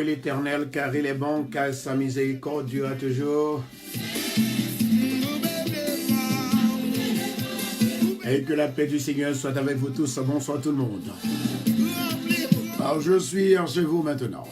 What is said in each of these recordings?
l'Éternel, car il est bon, car sa miséricorde durera toujours. Et que la paix du Seigneur soit avec vous tous. Bonsoir tout le monde. Alors je suis chez vous maintenant.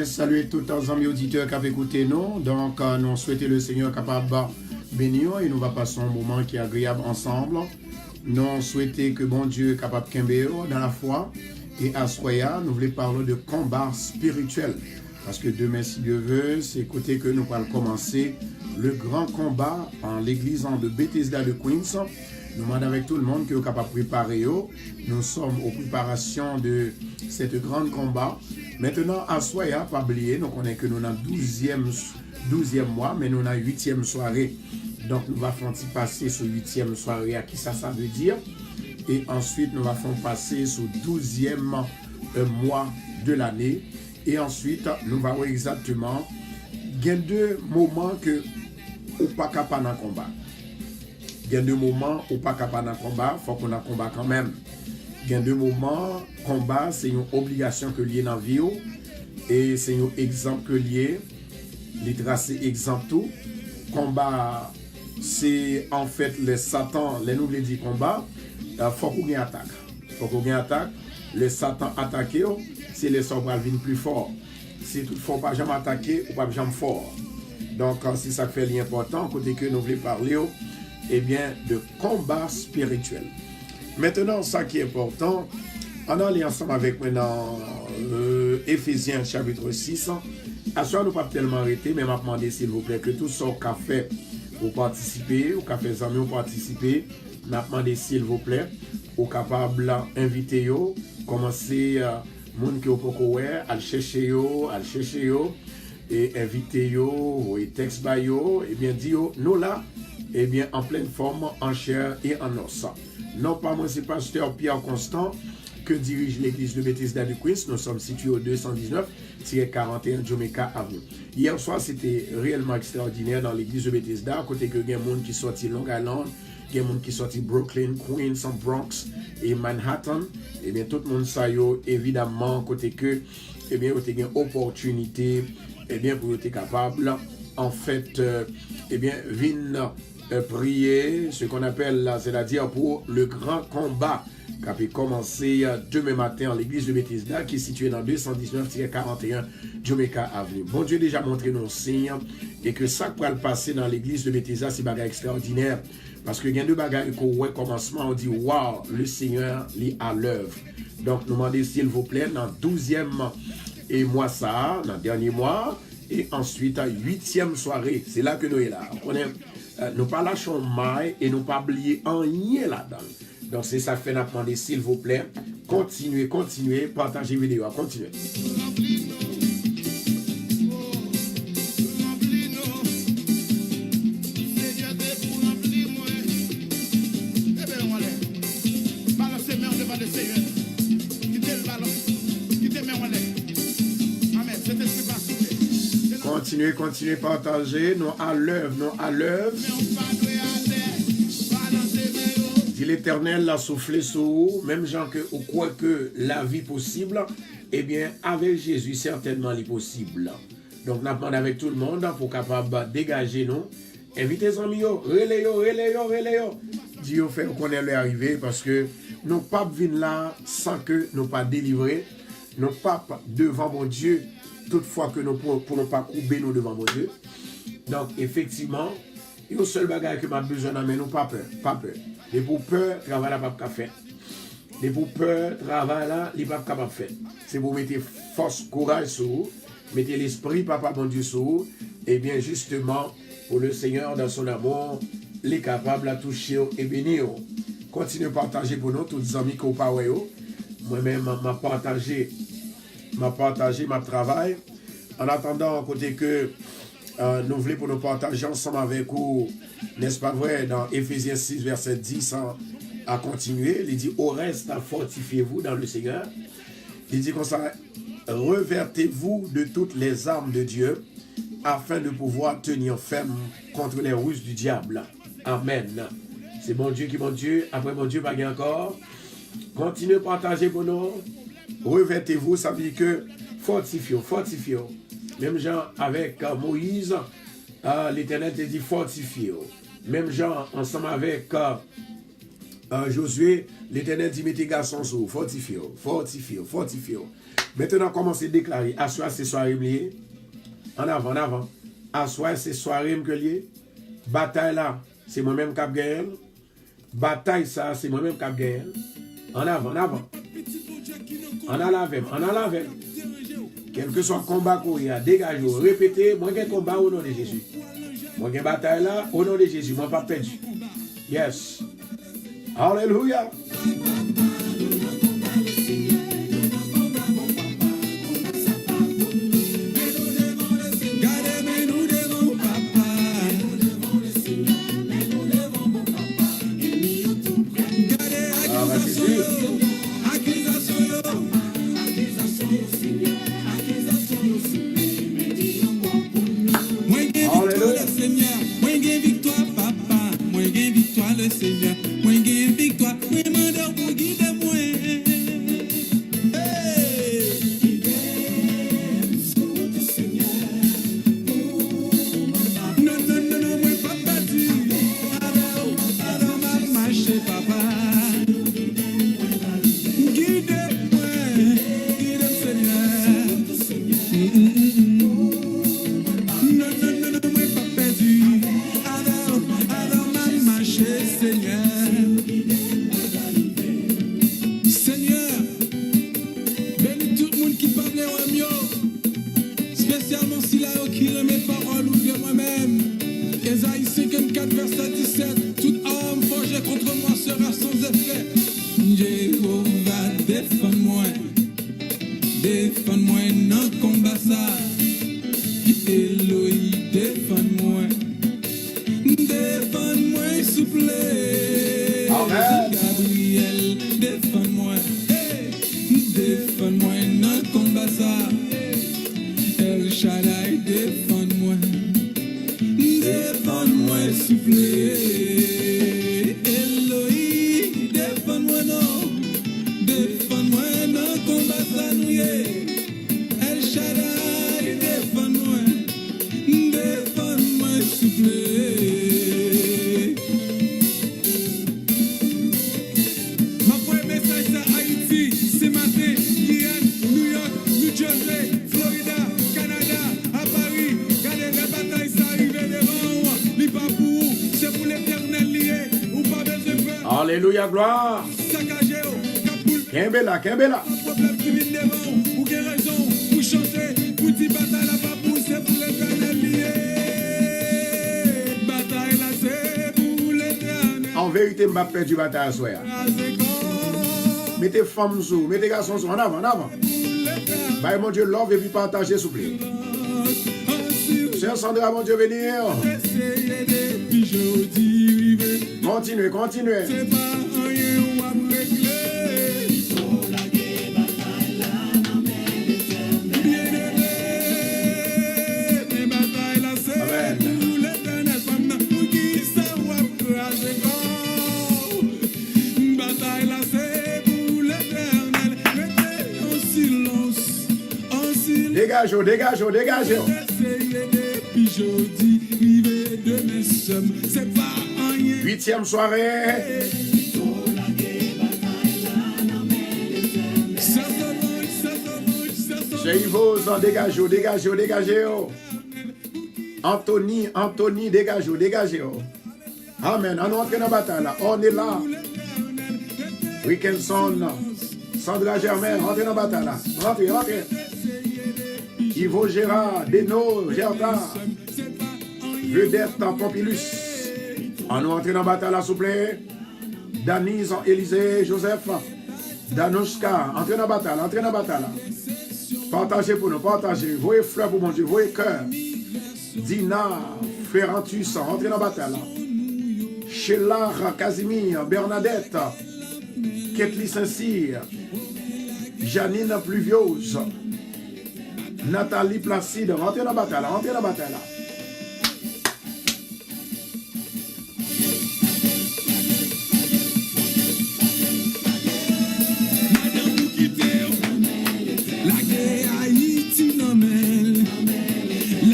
Salut tous les amis auditeurs qui ont écouté nous. Donc, nous souhaitons le Seigneur capable de bénir et nous va passer un moment qui est agréable ensemble. Nous souhaitons que bon Dieu est capable de camber dans la foi. Et à Soya, nous voulons parler de combat spirituel. Parce que demain, si Dieu veut, c'est côté que nous allons commencer le grand combat en l'église de Bethesda de Queens. Nous demandons avec tout le monde qui est capable de préparer. Nous sommes aux préparations de cette grande combat. Maintenant, à Soya, pas oublier, nous connaissons que nous avons 12e mois, mais nous avons 8e soirée. Donc, nous allons passer sur 8e soirée, à qui ça veut dire. Et ensuite, nous allons passer sur 12e mois de l'année. Et ensuite, nous allons voir exactement, il y a deux moments que nous ne sommes pas capables de combat. Il y a deux moments où pas capable de combat, il faut qu'on a combat quand même. Il y a deux moments, combat, c'est une obligation que lié dans la vie et c'est un exemple que lié, les tracés exemple tout. Combat, c'est en fait les Satan, les nous dit combat, il faut qu'on ait attaque. Il faut qu'on ait attaque. Les Satan attaqué, c'est les soldats qui viennent plus fort. Si toutefois pas jamais attaquer ou pas jamais fort. Donc, c'est ça qui fait l'important, côté que nous voulons parler. Eh bien, de combat spirituel. Maintenant, ça qui est important, on allait ensemble avec maintenant Éphésiens chapitre 6. À ce nous pas tellement arrêter, mais m'a demandé s'il vous plaît que tout ce qu'a fait pour participer, ou qu'a fait amis pour participer, m'a demandé s'il vous plaît, ou capable d'inviter yo, commencer moun qui au poko à chercher yo, et inviter yo, et texte ba yo, et bien dire nous là. Eh bien, en pleine forme, en chair et en os. Non pas moi, c'est pasteur Pierre Constant que dirige l'église de Bethesda de Queens. Nous sommes situés au 219-41 Jamaica Avenue. Hier soir, c'était réellement extraordinaire dans l'église de Bethesda, à côté que il y a des gens qui sont sortis Long Island, il y a des gens qui sont sortis Brooklyn, Queens, Bronx et Manhattan. Eh bien, tout le monde ça évidemment, côté que, eh bien, il y a une opportunité, eh bien, pour être capable, en fait, eh bien, venir prier, ce qu'on appelle, c'est-à-dire pour le grand combat qui a pu commencer demain matin à l'église de Bethesda qui est située dans 219-41 Jamaica Avenue. Bon Dieu déjà montré nos signes et que ça pourra le passer dans l'église de Bethesda, c'est bagage extraordinaire parce qu'il y a deux bagages qu'on voit commencement, on dit waouh, le Seigneur est à l'œuvre. Donc nous demandons s'il vous plaît dans 12e et mois ça, dans le dernier mois, et ensuite à 8e soirée, c'est là que nous sommes là. Nous pas lâchons maille et nous pas oublier rien là-dedans. Donc c'est ça que fait nous demander s'il vous plaît, continuez, partagez vidéo, continuez. Continuez, partagez, nous à l'œuvre. Dit l'Éternel l'a soufflé sur vous, même gens que ou quoi que la vie possible, eh bien avec Jésus certainement est possible. Donc nous demandons avec tout le monde pour capable dégager nous. Invitez les amis, relais. Dieu fait qu'on est arrivé parce que nous pas venir là sans que nous pas délivrer, nous pas devant mon Dieu. Toutefois que nous ne pouvons pas couper nous devant mon Dieu. Donc, effectivement, il y a un seul bagage que m'a besoin d'amener, nous pas peur. Et pour peur, travail là, pas faire. Et pour peur, travail là, il pas capable faire. C'est pour mettre force, courage sur vous. mettez l'esprit, papa, bon Dieu, sur vous. Et bien, justement, pour le Seigneur, dans son amour, il est capable de toucher et bénir. Continuez à partager pour nous, tous les amis qui ont parlé. Moi-même, m'a partagé ma travail. En attendant, côté que nous voulons pour nous partager ensemble avec vous, n'est-ce pas vrai, dans Éphésiens 6, verset 10, à continuer. Il dit, au reste, fortifiez-vous dans le Seigneur. Il dit comme ça, revêtez-vous de toutes les armes de Dieu, afin de pouvoir tenir ferme contre les ruses du diable. Amen. C'est mon Dieu qui est mon Dieu. Après mon Dieu, pas encore. Continuez à partager pour nous. Revêtez-vous, ça veut dire que fortifiez. Même genre avec Moïse, l'Éternel te dit fortifiez. Même genre ensemble avec Josué, l'Éternel dit mettez garçons sous, fortifiez. Maintenant, commencez à déclarer. Assoir ces soirées liées. En avant. Assoir ces soirées que liées. Bataille là, c'est moi-même qui ai gagné. Bataille ça, c'est moi-même qui ai gagné. En avant. En avant. Quel que soit le combat qu'on y a, dégagez, répétez, moi j'ai combat au nom de Jésus. Moi j'ai bataille là, au nom de Jésus, moi pas perdu. Yes. Alléluia. Le Seigneur, moi j'ai victoire, moi mande pour guider moi. Non, moi pas perdu. Alors ma marche papa. Guide-moi, guide Seigneur. Non, moi pas perdu. Alors ma marche Seigneur, bénis tout le monde qui parle au mieux, spécialement si là qui remet parole ou de moi-même. Ésaïe 54, verset 17, toute arme forgée contre moi sera sans effet. Jéhovah, défends-moi dans le combat ça. Elohim, défends-moi, s'il vous plaît. Amen. Gabriel, défends-moi. Défends-moi dans le combat ça. El Shaddai, défends-moi. Défends-moi, s'il vous plaît. Elohim, défends-moi non. Défends-moi dans le combat ça. El Shaddai, défends-moi. Défends-moi, s'il vous plaît. Alléluia, gloire. Kembela. En vérité, je n'ai pas perdu la bataille à soi. Mettez femmes sous, mettez garçons sous, en avant. Bye, mon Dieu, love et puis partagez, s'il vous plaît. Sœur Sandra, mon Dieu, venir. Continuez. Dégagez. Huitième soirée. Jéhovah, dégagez. Anthony, dégagez. Amen. On entre dans la bataille là. On est là. Weekend Son. Sandra Germain, rentrez dans la bataille là. Rentrez. Ivo Gérard, Deno, Gerda, Vedette, Pompilus. On nous entre dans la bataille, s'il vous plaît. Danise, Élisée, Joseph, Danushka, entrez dans la bataille, entrez dans la bataille. Partagez pour nous, partagez. Voyez fleurs pour mon Dieu, voyez cœur. Dina, Ferrantus, entrez dans la bataille. Sheila, Casimir, Bernadette, Ketli Saint-Cyr, Janine Pluviose, Nathalie Placide, rentrez dans la bataille, rentrez dans la bataille.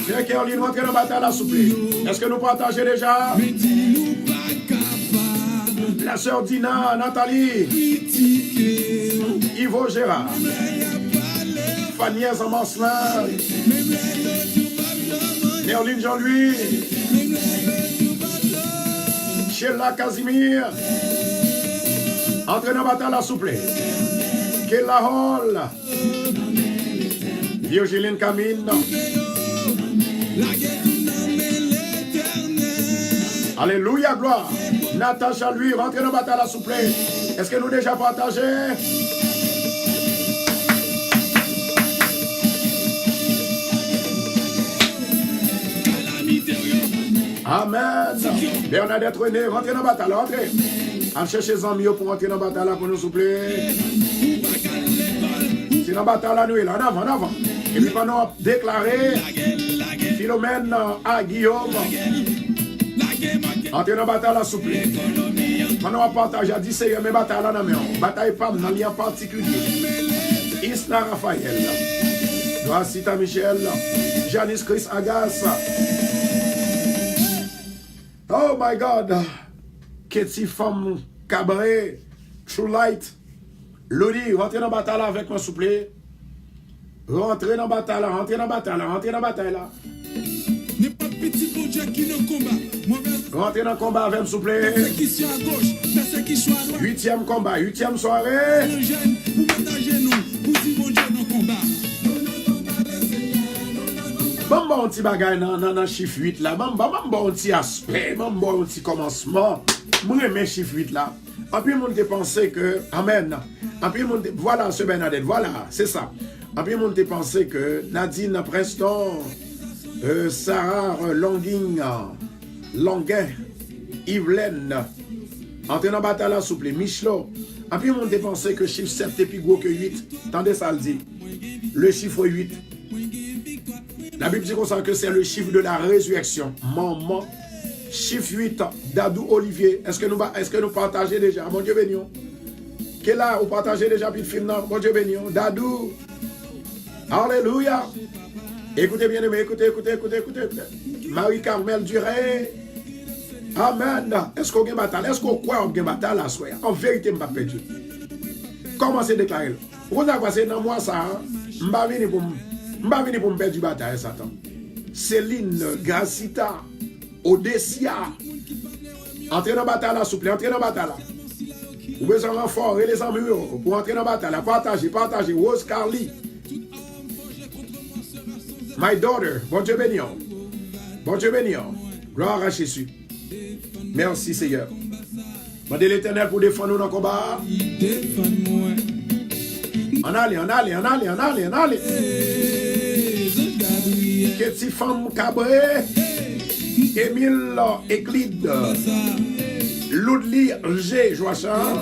Pierre Caroline, rentrez dans la bataille, s'il vous plaît. Est-ce que nous partagez déjà? La sœur Dina, Nathalie, Ivo Gérard, Faniès Amancelin, Merlin Jean-Louis, Sheila Casimir, entrez dans la bataille, s'il vous plaît. Kella Hall, Virgiline Camille, alléluia, gloire. Natacha, lui, rentrez dans la bataille, s'il vous plaît. Est-ce que nous déjà partagé? Amen. Bernadette René, rentrez dans la bataille, rentrez. On cherche les amis pour rentrer dans la bataille pour nous, s'il vous plaît. C'est dans la bataille, nous, là, en avant, en avant. Et puis, pendant déclarer, Philomène à Guillaume. Entrez dans la bataille, s'il vous plaît. Pendant on partage, à 10 c'est mes batailles là, non, bataille pas dans lien particulier. Isla Raphaël, Gracita Michel, Janice Chris Agas. Oh my God. Ketty Femme Cabaret, True Light. Lodi, rentrez dans la bataille avec moi, s'il vous plaît. Rentrez dans la bataille, rentrez dans la bataille, rentrez dans la bataille là. N'est pas petit pour Dieu qui dans le combat. Rentrez dans le combat avec moi, s'il vous plaît. Ceux qui sont à gauche, ceux qui sont à droite. 8e combat, 8e soirée. Pour mettre à genoux, pour dire bon Dieu dans le combat. Bon, petit bagay dans chiffre 8 là. Bon, petit aspect, bon, petit commencement. Moi, mes chiffre 8 là. En plus, monde pensé que, amen. En plus, monde, voilà, ce Bernadette, voilà, c'est ça. En plus, monde pensé que Nadine Preston, Sarah Longuin, Yvelène, entrez dans la bataille là, s'il vous plaît, Michelot. En plus, monde pensé que chiffre 7 est plus gros que 8. Tendez ça le dit. Le chiffre 8. La Bible dit comme ça que c'est le chiffre de la résurrection. Maman. Chiffre 8, Dadou Olivier. Est-ce que nous partagez déjà? Mon Dieu béni. Quel là, vous partagez déjà puis le film? Non, mon Dieu béni. Dadou. Alléluia. Écoutez bien aimé, écoutez. Marie-Carmel Duré. Amen. Est-ce qu'on a une bataille? Est-ce qu'on croit qu'on a une bataille là, soir? En vérité, je ne vais pas perdre. Comment c'est déclaré? Vous avez passé dans moi ça? Je ne vais pas venir pour me perdre du bataille, Satan. Céline, Gracita, Odessia. Entrez dans la bataille là, s'il vous plaît. Entrez dans la bataille là. Vous avez besoin de renfort et les amis pour entrer dans la bataille là. Partagez. Rose Carly. My daughter. Bon Dieu béni. Bon Dieu béni. Gloire à Jésus. Merci Seigneur. Demandez l'Éternel pour défendre nous dans le combat. En allez. Ketty Femme Cabré, Émile Euclide, Loudli G. Joachim,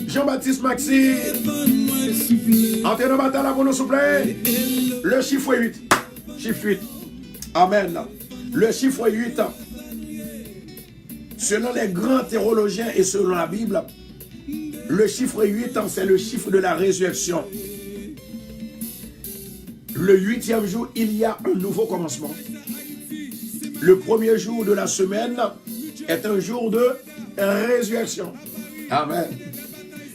Jean-Baptiste Maxime. Entrez dans la bataille pour nous, s'il vous plaît. Le chiffre 8. Chiffre 8. Amen. Le chiffre 8. Selon les grands théologiens et selon la Bible, le chiffre 8, c'est le chiffre de la résurrection. Le 8e jour, il y a un nouveau commencement. Le premier jour de la semaine est un jour de résurrection. Amen.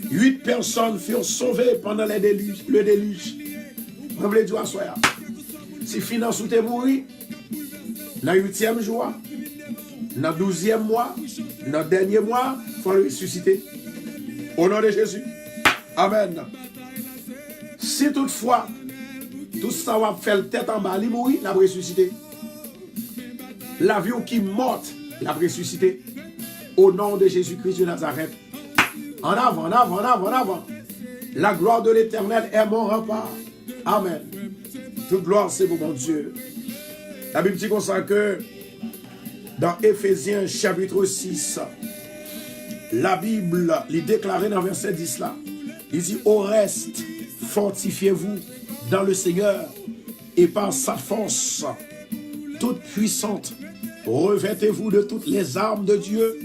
8 personnes furent sauvées pendant le déluge. On veut dire à soi. Si finance ou t'es mouru, dans le 8e jour, dans le 12e mois, dans le dernier mois, il faut le ressusciter. Au nom de Jésus. Amen. Si toutefois, Tout ça va faire le tête en bas, il mourit, la ressuscité. L'avion qui morte, la ressuscité. Au nom de Jésus-Christ de Nazareth. En avant, en avant, en avant, en avant. La gloire de l'Éternel est mon rempart. Amen. Toute gloire, c'est pour mon Dieu. La Bible dit comme ça que dans Éphésiens chapitre 6, la Bible, il déclarait dans verset 10 là, il dit, au reste, fortifiez-vous dans le Seigneur et par sa force toute puissante, revêtez-vous de toutes les armes de Dieu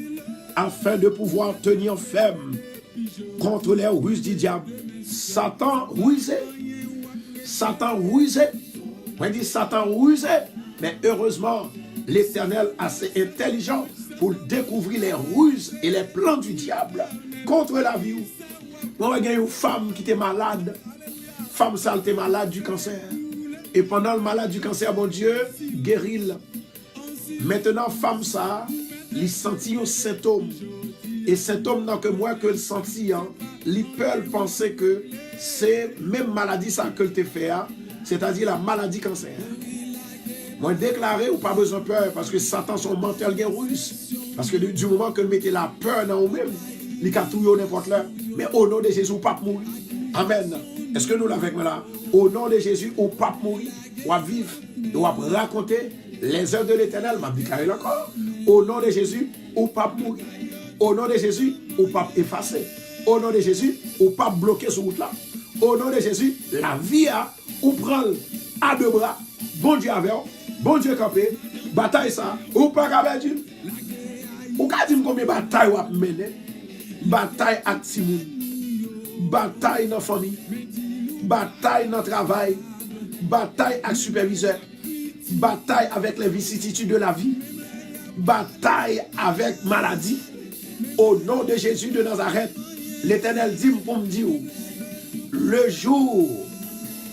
afin de pouvoir tenir ferme contre les ruses du diable. Satan rusé. Satan rusé. On dit Satan rusé. Mais heureusement, l'Éternel est assez intelligent pour découvrir les ruses et les plans du diable contre la vie. On a une femme qui était malade. Femme ça était malade du cancer. Et pendant le malade du cancer, bon Dieu, guérit. Maintenant, femme ça, il sentit un symptôme. Et symptôme non que moi que le senti, il peut penser que c'est même maladie ça que le te fait, c'est-à-dire la maladie cancer. Moi déclaré ou pas besoin de peur parce que Satan son mental est russe. Parce que du moment que le mettez la peur dans vous-même, il a tout n'importe là. Mais au nom de Jésus, pas mourir. Amen. Est-ce que nous l'avons là? Au nom de Jésus, au pas mourir, ou à vivre, ou à raconter les œuvres de l'Éternel, m'a déclaré encore. Au nom de Jésus, ou pas mourir. Au nom de Jésus, ou pas effacer. Au nom de Jésus, ou pas bloquer sur route là. Au nom de Jésus, la vie a ou prendre à deux bras. Bon Dieu avec, bon Dieu campé, bataille ça, ou pas qu'avec Dieu. Ou qu'à dire combien de batailles ou à mener? Bataille avec Simon, bataille dans la famille, bataille dans le travail, bataille avec superviseur, bataille avec les vicissitudes de la vie, bataille avec maladie. Au nom de Jésus de Nazareth, l'Éternel dit pour me dire, le jour,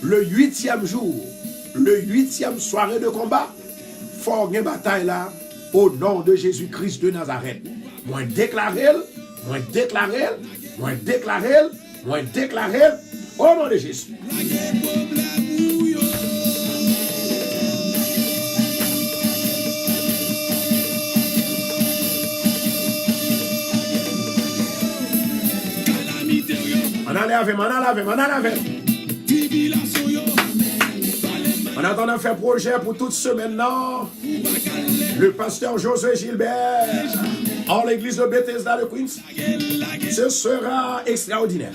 le 8e jour, le 8e soirée de combat, faut une bataille là, au nom de Jésus-Christ de Nazareth. Moi déclarer, moi déclarer, moi déclarer, moi déclarer, au nom de Jésus. On allait avec, on allait avec, on allait avec. En attendant faire projet pour toute semaine, non. Le pasteur Josué Gilbert, en l'église de Bethesda de Queens, ce sera extraordinaire.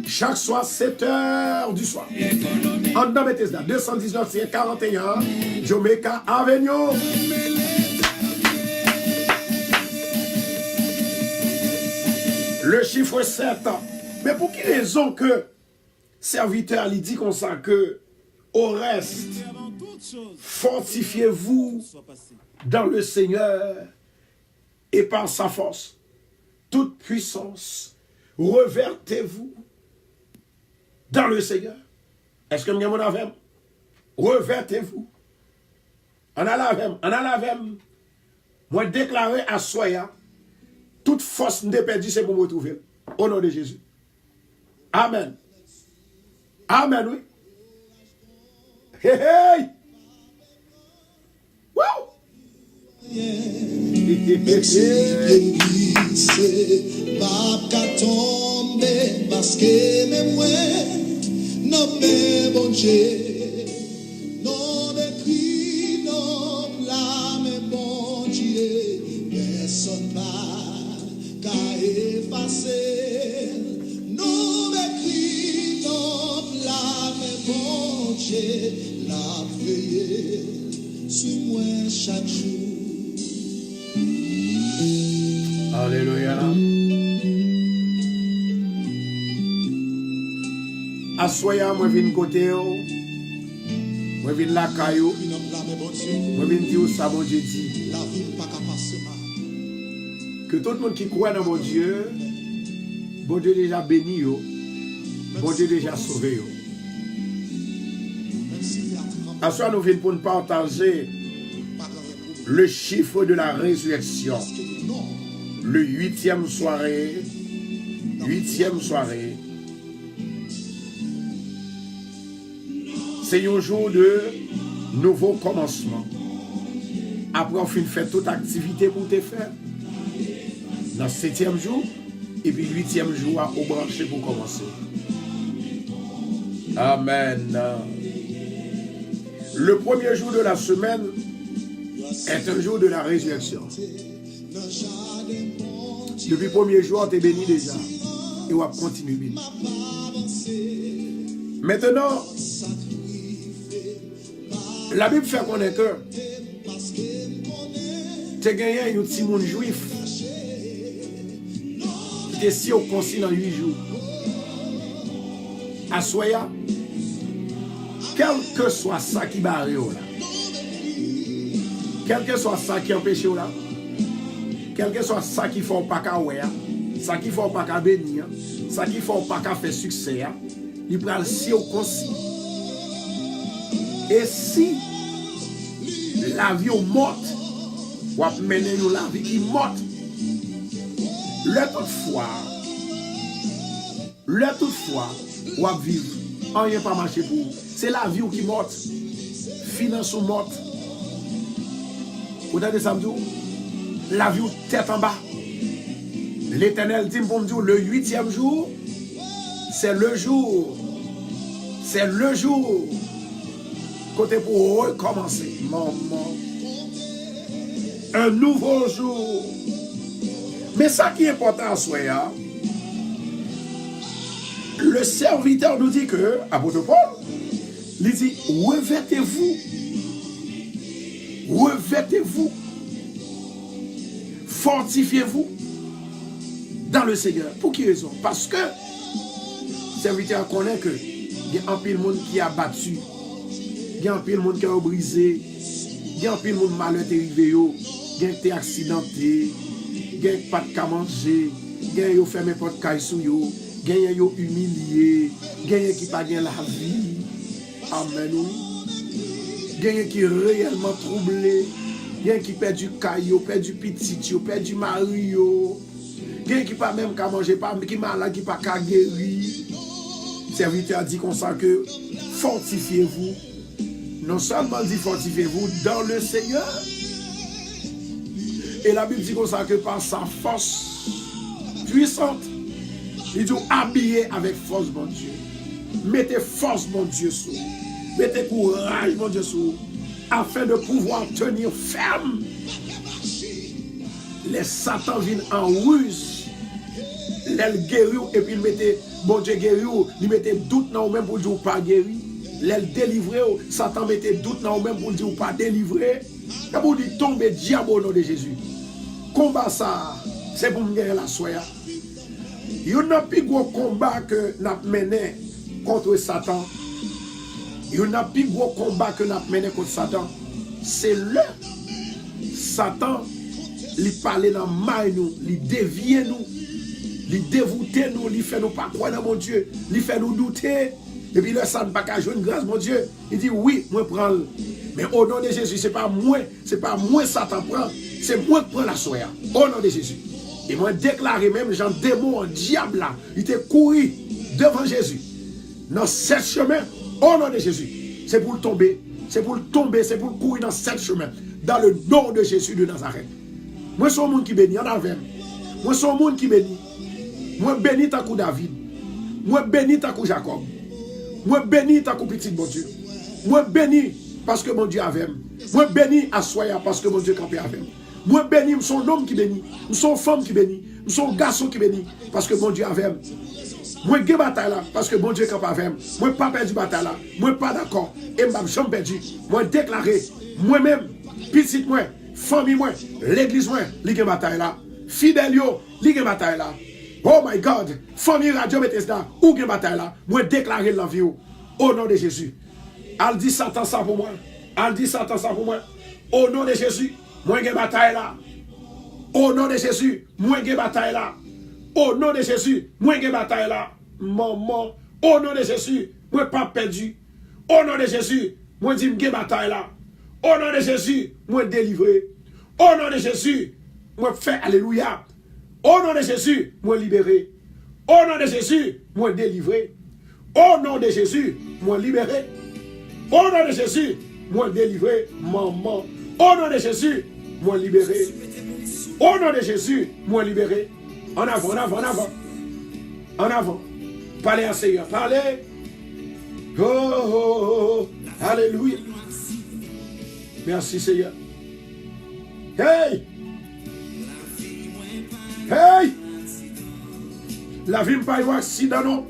Chaque soir, 7h du soir. En dans Bethesda, 219-41, Jamaica Avenue. Le chiffre 7. Mais pour quelle raison que serviteur lui dit comme ça que au reste, fortifiez-vous dans le Seigneur et par sa force, toute puissance, revertez-vous dans le Seigneur. Est-ce que nous avons? Revertez-vous. On a la même. Moi déclarer à Soya, toute force n'est perdue, c'est pour me retrouver. Au nom de Jésus. Amen. Amen, oui. Hey, hey. Wow. La veille sur moi chaque jour. Alléluia. Assoya, moi viens côté, moi viens la caillou, moi viens dire ça, mon Dieu dit. Que tout le monde qui croit dans mon Dieu déjà béni, bon Dieu déjà sauvé. À ce nous venons pour nous partager le chiffre de la résurrection. Le 8e soirée. 8e soirée. C'est un jour de nouveau commencement. Après, on finit faire toute activité pour te faire. Dans le 7e jour, et puis 8e jour, au branché pour commencer. Amen. Le premier jour de la semaine est un jour de la résurrection. Depuis le premier jour, tu es béni déjà. Et on va continuer béni. Maintenant, la Bible fait connaître que tu as gagné un petit monde juif qui était si au concile dans 8 jours. À Soya, quel que soit ça qui barre là, quel que soit ça qui empêche là, quel que soit ça qui fait pas qu'à ouais, ça qui fait pas qu'à bénir, ça qui fait pas qu'à faire succès, il prend si au concile. Et si la vie est morte, ou à mener nous la vie qui est morte, le toutefois, ou à vivre, rien pas marché pour vous. C'est la vie qui est morte, finance ou morte. Vous entendez ça me dire? La vie tête en bas. L'Éternel dit pour me dire, le 8e jour, c'est le jour côté pour recommencer. Maman. Un nouveau jour. Mais ça qui est important à soi, le serviteur nous dit que, apôtre Paul, il dit, revêtez-vous, fortifiez-vous dans le Seigneur. Pour qui raison? Parce que le serviteur connaît que il y a un peu de monde qui a battu, il y a un peu de monde qui a brisé, il y a un peu de monde malheur arrivé, il y a été accidenté, il y a pas de qu'à manger, il y a fait mes potes caille sous yo, il y a humilié, il y a qui pas gagné la vie. Amen. Il y a qui réellement troublé, il y a qui perd du caillou, perd du petit, perd du mari, il y a qui pas même qu'à manger, qui malade, qui pas qu'à guérir. Le serviteur dit comme ça que fortifiez-vous. Non seulement dit fortifiez-vous dans le Seigneur. Et la Bible dit comme ça que par sa force puissante, il dit habillez avec force, mon Dieu. Mettez force, mon Dieu, sur vous. Mettez courage, mon Dieu, sur vous, afin de pouvoir tenir ferme. Les Satan viennent en ruse. Les guérir et puis ils mettaient, bon Dieu guérir, ils mettaient doute dans eux-mêmes pour dire ou pas guérir. Les délivrer, Satan mettait doute dans eux-mêmes pour dire ou pas délivrer. Et pour dire tomber diable au nom de Jésus. Combat ça, c'est pour me gagner la soya. Il y a un plus gros combat que nous avons mené contre Satan. Il y a un plus gros combat que nous avons mené contre Satan. C'est le Satan, il parle dans main nous, il dévie nous, il dévoûte nous, il fait nous pas croire dans mon Dieu, il fait nous douter. Et puis le Satan n'a pas jouer une grâce, mon Dieu. Il dit oui, moi prends. Mais au nom de Jésus, c'est pas moi Satan prend, c'est moi qui prends la soya. Au nom de Jésus. Et moi déclaré même, Jean démon, un diable là, il était couru devant Jésus. Dans 7 chemins, au nom de Jésus. C'est pour le tomber, c'est pour le tomber, c'est pour le courir dans 7 chemins. Dans le nom de Jésus de Nazareth. Moi, je suis un monde qui bénit, en avait. Moi, je suis un monde qui bénit. Moi, bénis ta coup David. Moi, bénis ta coup Jacob. Moi, bénis ta coup petit bon Dieu. Moi, bénis parce que mon Dieu avait. Moi, bénis à Soya parce que mon Dieu campé avec. Moi, bénis, je suis un homme qui bénit. Je suis une femme qui bénit. Je suis un garçon qui bénit parce que mon Dieu avait. Moi, j'ai bataille là parce que mon Dieu campé avec. Moi, pas perdu bataille là. Moi, pas d'accord. Et je n'ai jamais perdu. Moi, déclaré. Moi-même, petit moi, famille moi, l'église moi, ligue bataille là. Fidèle yo, ligue bataille là. Oh my God, famille Radio Bethesda, ou ligue bataille là. Moi, déclaré la vie au nom de Jésus. Elle dit Satan ça pour moi. Elle dit Satan ça pour moi. Au nom de Jésus, moi, j'ai bataille là. Au nom de Jésus, moi, j'ai bataille là. Au nom de Jésus, moi, j'ai bataille là. Maman, au nom de Jésus, moi, pas perdu. Au nom de Jésus, moi, j'ai bataille là. Au nom de Jésus, moi délivré. Au nom de Jésus, moi fait alléluia. Au nom de Jésus, moi libéré. Au nom de Jésus, moi délivré. Au nom de Jésus, moi libéré. Au nom de Jésus, moi délivré, maman. Au nom de Jésus, moi libéré. Au nom de Jésus, moi libéré. En avant, en avant, en avant. En avant. Parlez à Seigneur, parlez. Oh, oh, oh, oh. Alléluia. Merci Seigneur. Hey! Hey! La vie n'est pas un accident, non.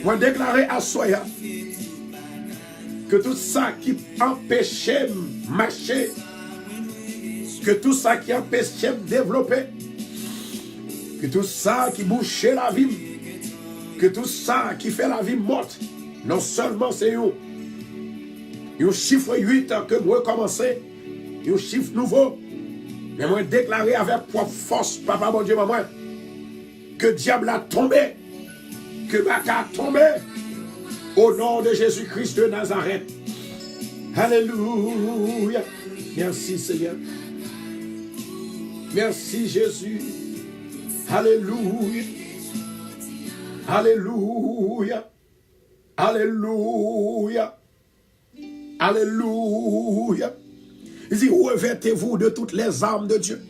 Moi déclarer à Soya que tout ça qui empêchait de marcher, que tout ça qui empêchait de développer, que tout ça qui bouchait la vie, que tout ça qui fait la vie morte, non seulement c'est un chiffre 8 que moi commencer, un chiffre nouveau, mais moi déclarer avec propre force, papa, mon Dieu, maman, que le diable a tombé, que Baka a tombé, au nom de Jésus-Christ de Nazareth. Alléluia. Merci Seigneur. Merci Jésus. Alléluia. Alléluia. Alléluia. Alléluia. Il dit, revêtez-vous de toutes les armes de Dieu.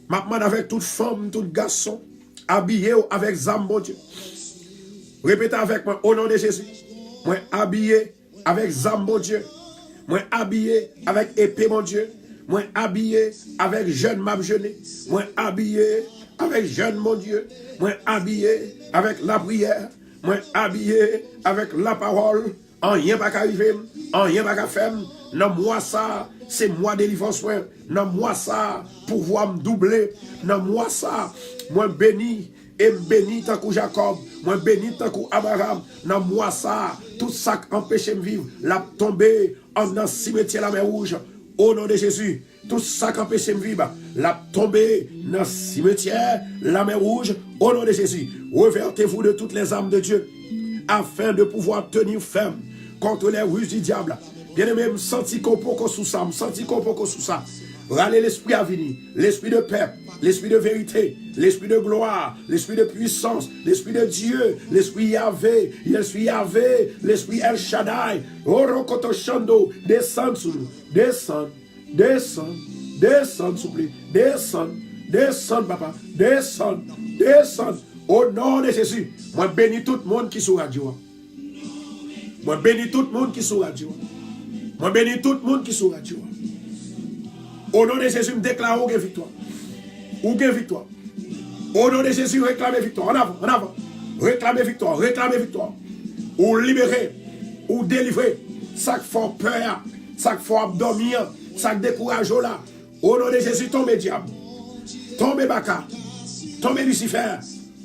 Maintenant, avec toute femme, tout garçon, habillé avec les armes de Dieu. Répétez avec moi, au nom de Jésus. Moi, habillé avec les armes de Dieu. Moi, habillé avec épée, mon Dieu. Moi, habillé avec jeune map jeûné. Moi, habillé avec jeune, mon Dieu. Moi, habillé avec la prière. Moi, habillé avec la parole. En rien pas qu'arriver, en rien pas qu'à faire. Non, moi ça, c'est moi délivrance. Non, moi ça, pouvoir me doubler. Non, moi ça, moi béni. Et béni tant que Jacob, moi béni tant que Abraham. Non, moi ça, tout ça qui empêche de vivre, la tomber en un cimetière la mer rouge. Au nom de Jésus, tout ça qui empêche de vivre, la tomber dans le cimetière la mer rouge. Au nom de Jésus, revêtez-vous de toutes les armes de Dieu, afin de pouvoir tenir ferme contre les ruses du diable. Bien-aimé, me senti qu'on peut sous ça, me senti qu'on peut sous ça. Râler l'esprit à venir, l'esprit de paix, l'esprit de vérité, l'esprit de gloire, l'esprit de puissance, l'esprit de Dieu, l'esprit Yahvé, l'esprit El Shaddai, Orokoto Shando, descend sous nous, descend, descend, descend, s'il vous plaît, descend, descend, papa, descend, descend, au nom de Jésus. Moi bénis tout le monde qui est sur radio. Moi bénis tout le monde qui est sur radio. Moi bénis tout le monde qui est sur radio. Au nom de Jésus, me déclare une victoire. Une victoire. Au nom de Jésus, réclamez victoire. En avant, en avant. Réclamez victoire, réclamez victoire. Ou libérer, ou délivrer. Ça qui fait peur, ça qui fait dormir, ça qui décourage là. Au nom de Jésus, tombez diable. Tombez Baka. Tombez Lucifer.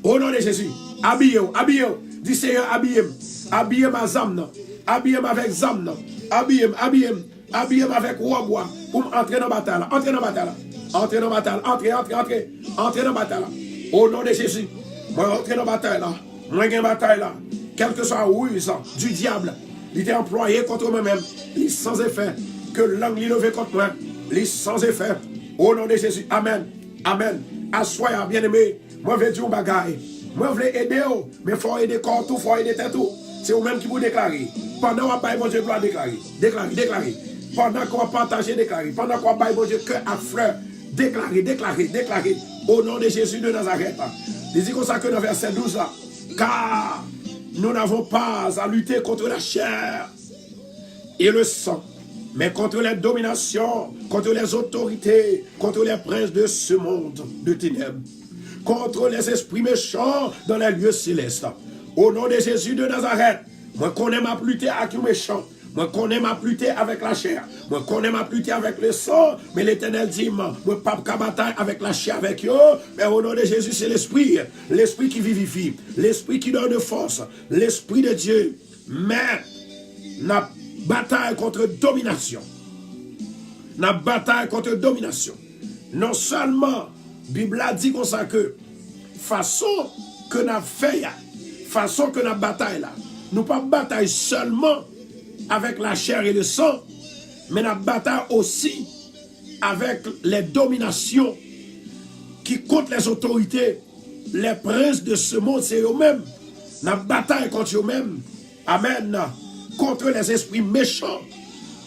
Au nom de Jésus. Habillez-vous, habillez-vous. Dis Seigneur, habillez-moi. Habillez-moi avec Zamna. Habillez-moi avec Zamna. Habillez-moi, habillez-moi. Habillez-moi avec Ouabois pour entrer dans la bataille. Entrez dans la bataille. Entrez dans la bataille. Entrez, entrez, entrez. Entrez dans la bataille. Au nom de Jésus. Moi, entrez dans la bataille là. Moi, j'ai une bataille là. Quel que soit la ruse du diable, il était employé contre moi-même. Il est sans effet. Que l'angle est levé contre moi. Il est sans effet. Au nom de Jésus. Amen. Amen. Assoyez, bien-aimé. Moi, je veux dire un bagaille. Moi, je veux aider. Mais il faut aider corps tout, il faut aider tête tout. C'est vous-même qui vous déclarez. Pendant qu'on va mon Dieu, doit déclarer. Déclarer, déclarer. Pendant qu'on va partager, déclarer. Pendant qu'on va mon Dieu, cœur à fleur. Déclarer, déclarer, déclarer. Au nom de Jésus de Nazareth. Il dit comme ça que dans verset 12 là. Car nous n'avons pas à lutter contre la chair et le sang, mais contre les dominations, contre les autorités, contre les princes de ce monde de ténèbres, contre les esprits méchants dans les lieux célestes. Au nom de Jésus de Nazareth, moi connais ma lutter avec les méchants. Moi connais ma lutter avec la chair. Moi connais ma lutter avec le sang. Mais l'Éternel dit, moi pas de bataille avec la chair avec eux. Mais au nom de Jésus, c'est l'Esprit. L'Esprit qui vivifie. L'Esprit qui donne force. L'Esprit de Dieu. Mais, la bataille contre domination. La bataille contre domination. Non seulement, la Bible a dit comme ça que, façon que nous fait, façon que nous bataille là, nous pas bataille seulement avec la chair et le sang, mais nous bataille aussi avec les dominations qui contre les autorités, les princes de ce monde, c'est eux-mêmes. Nous bataille contre eux-mêmes. Amen. contre les esprits méchants.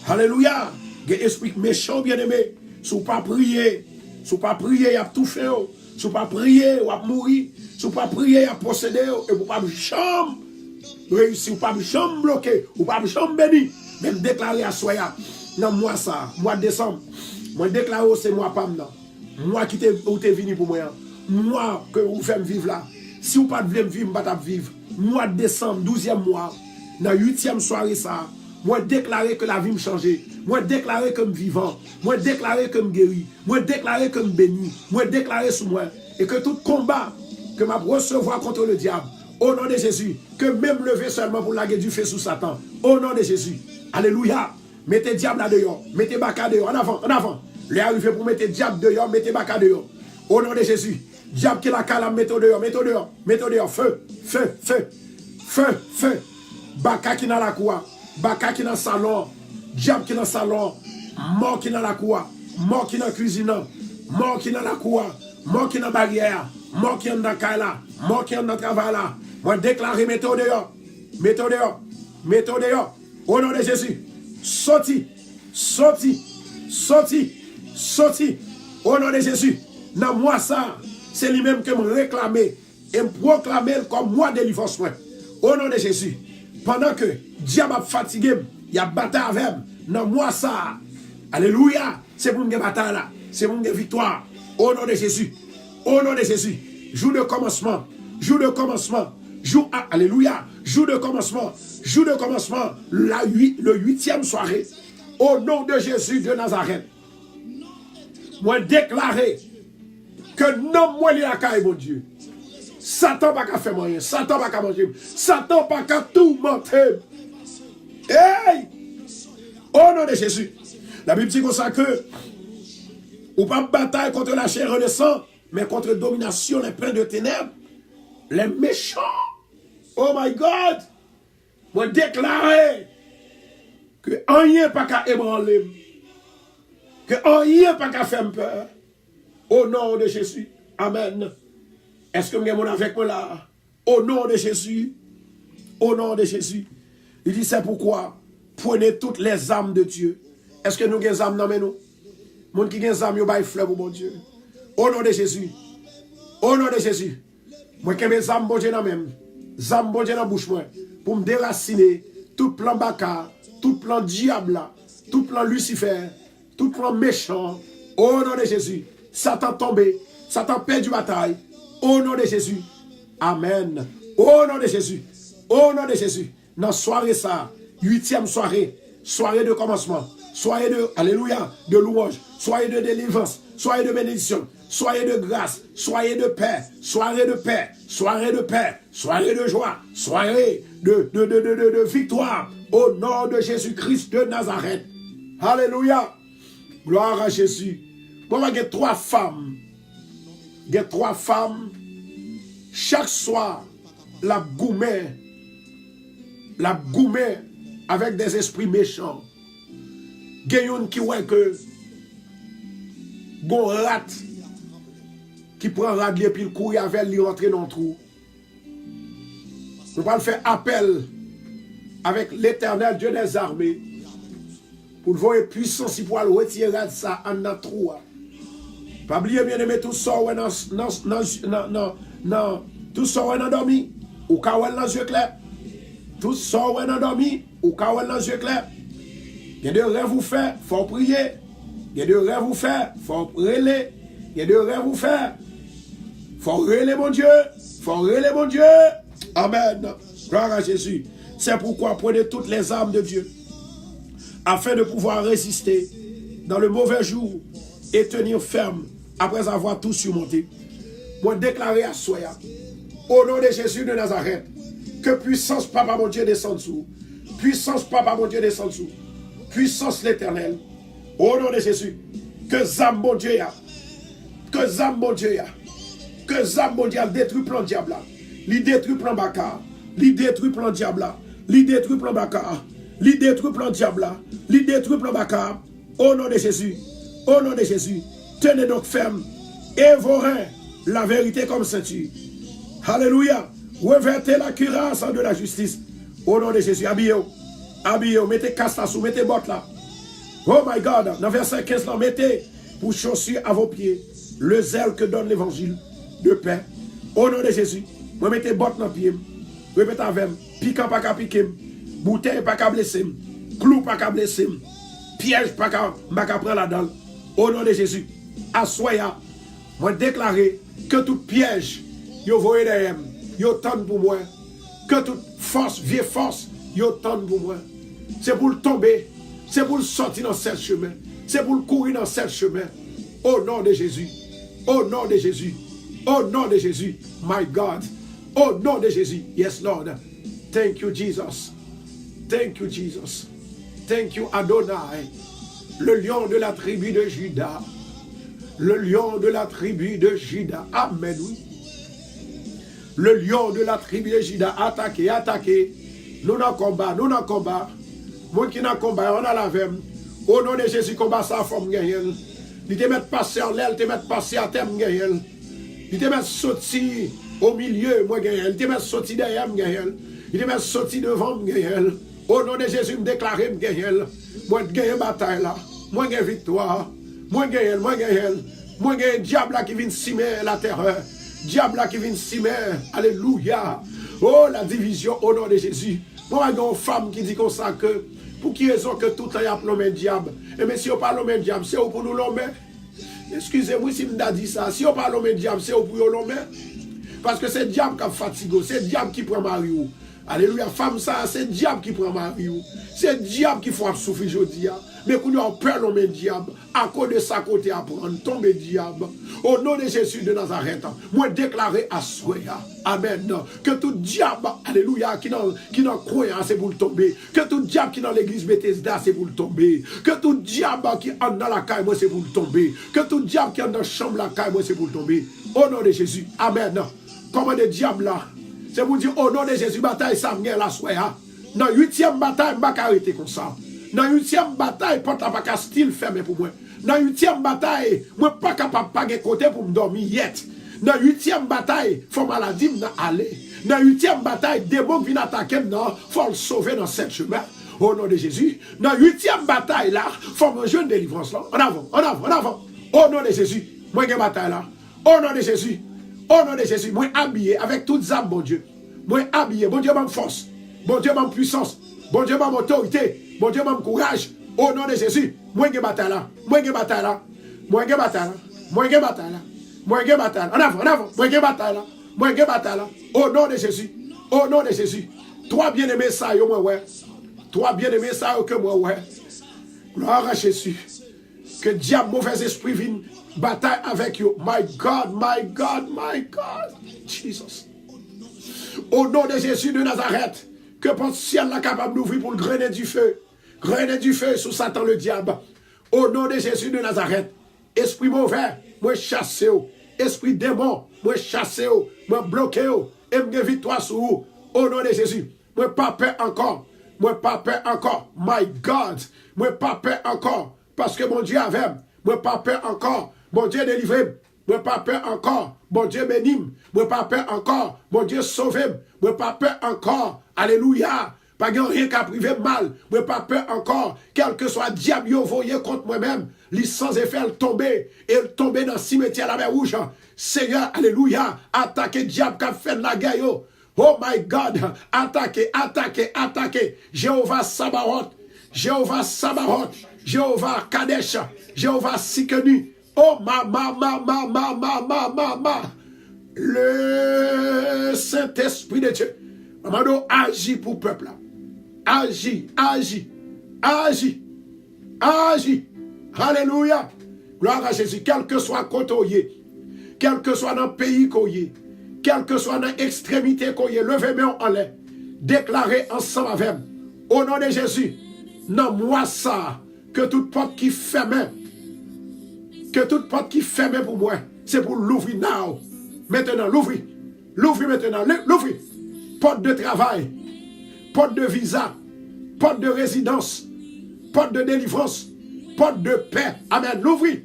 Alléluia. Des esprits méchants, bien-aimés. Si vous pas prier, il y a tout fait. Si vous pas prier, vous allez mourir. Si vous pas prier, il y a possédé. Et vous pas chambre réussir, vous pas chambre bloqué, vous pas chambre béni. Même déclarer à Soya, dans mois ça, mois de décembre, moi déclarer c'est moi pas maintenant. Moi qui t'es venu pour moi. Moi que vous faites vivre là. Si vous pas voulez vivre, je ne vais pas vivre. Mois de décembre, 12e mois, dans la 8e soirée ça, moi déclarer que la vie me change. Moi déclarer comme vivant. Moi déclarer comme guéri. Moi déclarer comme béni. Moi déclarer sur moi. Et que tout combat que m'a recevoir contre le diable, au nom de Jésus, que même lever seulement pour laguer du feu sous Satan, au nom de Jésus. Alléluia. Mettez diable là dehors. Mettez baka dehors. En avant, en avant. Les arrivé pour mettre diable dehors, mettez baka dehors. Au nom de Jésus. Diable qui la calame, mettez dehors, mettez dehors, mettez dehors. Feu, feu, feu, feu, feu. Baka qui dans la cour, baka qui dans le salon, diable qui dans le salon, mort qui dans la cour, mort qui dans la cuisine, mort qui dans la cour, mort qui dans la barrière, mort qui dans la caille là, mort qui dans le travail là. Moi déclarer, mettez dehors, mettez dehors, mettez dehors. Au nom de Jésus. Sorti, sorti, sorti, sorti. Au nom de Jésus. Dans moi ça, c'est lui-même qui me réclame et me proclame comme moi délivrance. Au nom de Jésus. Pendant que diable a fatigué, il y a bataille avec dans moi ça. Alléluia. C'est pour une bataille là. C'est pour une victoire. Au nom de Jésus. Au nom de Jésus. Jour de commencement. Jour de commencement. Jour, alléluia. Jour de commencement. Jour de commencement. Le 8e soirée. Au nom de Jésus de Nazareth. Moi déclarer que non, moi, il a caille, mon Dieu. Satan n'a pas faire moyen. Satan n'a pas manger. Satan n'a pas tout mentir. Hey! Au nom de Jésus. La Bible dit comme ça que ou pas bataille contre la chair et le sang, mais contre la domination, les pleins de ténèbres, les méchants. Oh my God! Moi déclarer que rien pas qu'à ébranler. Que rien pas qu'à faire peur. Au nom de Jésus. Amen. Est-ce que vous avez avec moi là? Au nom de Jésus. Au nom de Jésus. Il dit c'est pourquoi prenez toutes les âmes de Dieu. Est-ce que nous avons des âmes dans nous? Moun qui a des âmes, ils ont fleur pour mon Dieu. Au nom de Jésus. Au nom de Jésus. Moi qui ai mes âmes, bon Dieu dans même. Âmes, bon Dieu dans la bouche moi. Pour me déraciner tout plan baka, tout plan diable, tout plan Lucifer, tout plan méchant. Au nom de Jésus. Satan tombé, Satan perdu bataille. Au nom de Jésus. Amen. Au nom de Jésus. Au nom de Jésus. Dans soirée ça, 8e soirée, soirée de commencement, soirée de, alléluia, de louange, soirée de délivrance, soirée de bénédiction, soirée de grâce, soirée de paix, soirée de paix, soirée de paix, soirée de joie, soirée de victoire. Au nom de Jésus-Christ de Nazareth. Alléluia. Gloire à Jésus. Bon, il y a 3 femmes. Il y a 3 femmes. Chaque soir, la gourmet avec des esprits méchants. Il y a une qui voit que bon rat qui prend rat et puis il court avec lui rentrer dans le trou. Nous allons faire appel avec l'Éternel Dieu des armées pour voir puissance pour retirer ça en notre trou. Pas oublier bien aimer tout ça tout ça on a dormi ou quand on a les yeux clairs. Tout ça on a dormi ou quand on a les yeux clairs. Il y a des rêves vous faire, faut prier. Il y a des rêves vous faire, faut relayer. Il y a des rêves vous faire, faut relayer mon Dieu. Faut relayer mon Dieu. Amen. Gloire à Jésus. C'est pourquoi prenez toutes les armes de Dieu afin de pouvoir résister dans le mauvais jour et tenir ferme après avoir tout surmonté. Moi déclarer à Soya, au nom de Jésus de Nazareth, que puissance Papa mon Dieu descend dessous. Puissance Papa mon Dieu descend dessous. Puissance l'Éternel. Au nom de Jésus. Que Zam mon Dieu a. Que Zam mon Dieu a. Que Zam mon Dieu a détruit plan diable là. Li détruit plan baka. Li détruit plan diable là. Li détruit plan baka. Li détruit plan diable là. Li détruit plan baka. Au nom de Jésus. Au nom de Jésus. Tenez donc ferme. Et vos reins. La vérité comme ceinture. Alléluia. Revêtez la cuirasse de la justice. Au nom de Jésus. Habillez-vous. Habillez, mettez casse là, mettez bottes là. Oh my God, dans verset 15, là, mettez pour chaussures à vos pieds le zèle que donne l'évangile de paix. Au nom de Jésus, moi mettez bottes dans les pieds. Répétez avec moi, piquant pas qu'à piquer, bouteille pas qu'à blesser, clou pas qu'à blesser, piège pas qu'à prendre la dalle. Au nom de Jésus, assoya, moi déclarer que tout piège, yo voyez derrière, yo tente pour moi. Que toute force, vieille force, yo tente pour moi. C'est pour le tomber, c'est pour le sortir dans ce chemin, c'est pour le courir dans ce chemin. Au nom de Jésus, au nom de Jésus, au nom de Jésus, my God. Au nom de Jésus, yes Lord. Thank you Jesus. Thank you Jesus. Thank you Adonai. Le lion de la tribu de Juda. Le lion de la tribu de Juda. Amen. Oui. Le lion de la tribu de Juda. Attaquez, attaquez. Nous dans combat, nous dans combat. Moi qui dans combat, on a la vème. Au nom de Jésus, combat sa forme gagnelle. Il te met passer en l'air, il te met passer à terme gagnelle. Il te met sorti au milieu, moi gagnelle. Il te met sorti derrière, gagnelle. Il te met sorti devant, gagnelle. Au nom de Jésus, me déclarer, gagnelle. Moi gagne bataille là. Moi gagne victoire. Moi gagne, moi gagne. Moi gagne diable là qui vient simer la terreur. Diable là qui vient simer. Alléluia. Oh la division au nom de Jésus. Moi j'ai une femme qui dit comme ça que pour qui raison que tout le temps il y a l'homme diable. Et mais si on parle l'homme diable, c'est pour nous l'homme. Excusez-moi si je dit ça. Si on parle l'homme diable, c'est pour l'homme. Parce que c'est diable qui a fatigué, c'est diable qui prend Mario. Alléluia, femme ça, c'est diable qui prend Mario. C'est diable qui faut souffrir aujourd'hui. Mais quand on peur l'homme diable, à cause de sa côté à prendre, tomber diable. Au nom de Jésus de Nazareth, moi déclarer à Soya, amen, que tout diable, alléluia, qui dans croyant, c'est pour le tomber. Que tout diable qui dans l'église Bethesda, c'est pour le tomber. Que tout diable qui entre dans la caille, moi c'est pour le tomber. Que tout diable qui entre dans la chambre la caille, moi c'est pour le tomber. Au nom de Jésus, amen. Comment des diables là? C'est pour dire au nom de Jésus, bataille ça m'gagne la Soya. Dans 8e bataille, je ne vais pas arrêter comme ça. Dans 8e bataille, porte pas qu'à style fermé pour moi. Dans 8e bataille, moi pas capable de payer côté pour me dormir yet. Dans 8e bataille, faut maladie aller. Dans 8e bataille, démon qui vient attaquer non, faut le sauver dans cette chemin. Au nom de Jésus. Dans 8e bataille là, faut manger une délivrance là. En avant, en avant, en avant. Au nom de Jésus, moi j'ai bataille là. Au nom de Jésus. Au nom de Jésus, moi habillé avec toutes âmes, bon Dieu. Moi habillé, bon Dieu m'a force. Bon Dieu m'a puissance. Bon Dieu m'a autorité. Bon Dieu m'a courage. Au nom de Jésus, moi j'ai bataille là. Moi j'ai bataille là. Moi j'ai bataille là. Moi j'ai bataille là. Moi j'ai bataille là. En avant, en avant. Moi j'ai bataille là. Moi j'ai bataille là. Au nom de Jésus. Au nom de Jésus. Toi bien-aimé ça, yo moi ouais. Toi bien-aimé ça que moi ouais. Gloire à Jésus. Que diable mauvais esprit vienne bataille avec you. My God, my God, my God. Jesus. Au nom de Jésus de Nazareth, que votre ciel est capable d'ouvrir pour le grenier du feu. Grenier du feu sous Satan le diable. Au nom de Jésus de Nazareth, esprit mauvais, moi chassez. Esprit démon, moi chassez. Moi bloquez. Et me victoire sur vous. Au nom de Jésus, moi pas peur encore. Moi pas peur encore. My God, moi pas peur encore. Parce que mon Dieu avait. Moi pas peur encore. Mon Dieu délivré. Moi pas peur encore. Mon Dieu bénime. Moi pas peur encore. Mon Dieu sauvé. Moi pas peur encore. Alléluia. Pas rien qu'à priver mal. Moi pas peur encore. Quel que soit diable yo voyé contre moi-même. Li sans effet elle tomber. Et tomber dans le cimetière la mer rouge. Seigneur, alléluia. Attaquez diable qui a fait la guerre yo. Oh my God. Attaquez, attaquez, attaquez. Jéhovah Sabaoth. Jéhovah Sabaoth. Jéhovah Kadesh. Jéhovah Sikenu. Oh, le Saint-Esprit de Dieu. Maman, agit pour le peuple. Agit, agit, agit, agit. Alléluia. Gloire à Jésus. Quel que soit côté, quel que soit dans le pays qu'il quel que soit dans l'extrémité qu'il y ait, levez-moi en l'air. Déclarez ensemble avec. Au nom de Jésus. Non, moi ça. Que toute porte qui ferme. Que toute porte qui ferme pour moi, c'est pour l'ouvrir now. Maintenant, l'ouvrir. L'ouvrir maintenant. L'ouvrir. Porte de travail. Porte de visa. Porte de résidence. Porte de délivrance. Porte de paix. Amen. L'ouvrir.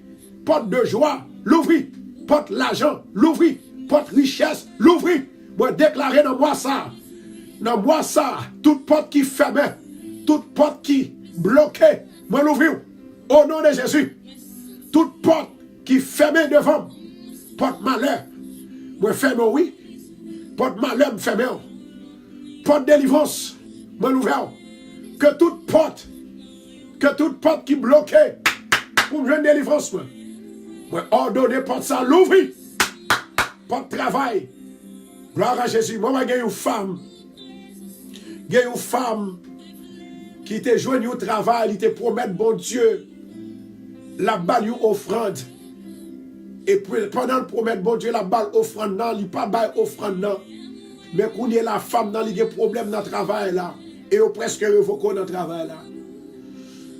Porte de joie. L'ouvrir. Porte l'argent. L'ouvrir. Porte richesse. L'ouvrir. Moi, déclarer dans moi ça. Dans moi ça. Toute porte qui ferme. toute porte qui bloquait, moi l'ouvrir. Au nom de Jésus. Toute porte qui fermait devant, porte malheur, moi ferme oui. Porte malheur, me ferme. Porte délivrance, moi l'ouvrir. Que toute porte qui bloquait pour me jouer une délivrance, moi ordonner porte ça, l'ouvrir. Porte travail. Gloire à Jésus. Moi, j'ai une femme. J'ai une femme qui te joigne au travail, il te promet, bon Dieu, la balle une offrande. Et pendant le promet, bon Dieu, la balle offrande, non, il pas balle offrande, non. Mais quand il y a la femme, il y a un problème dans le travail là. Et au presque révoqué dans le travail là.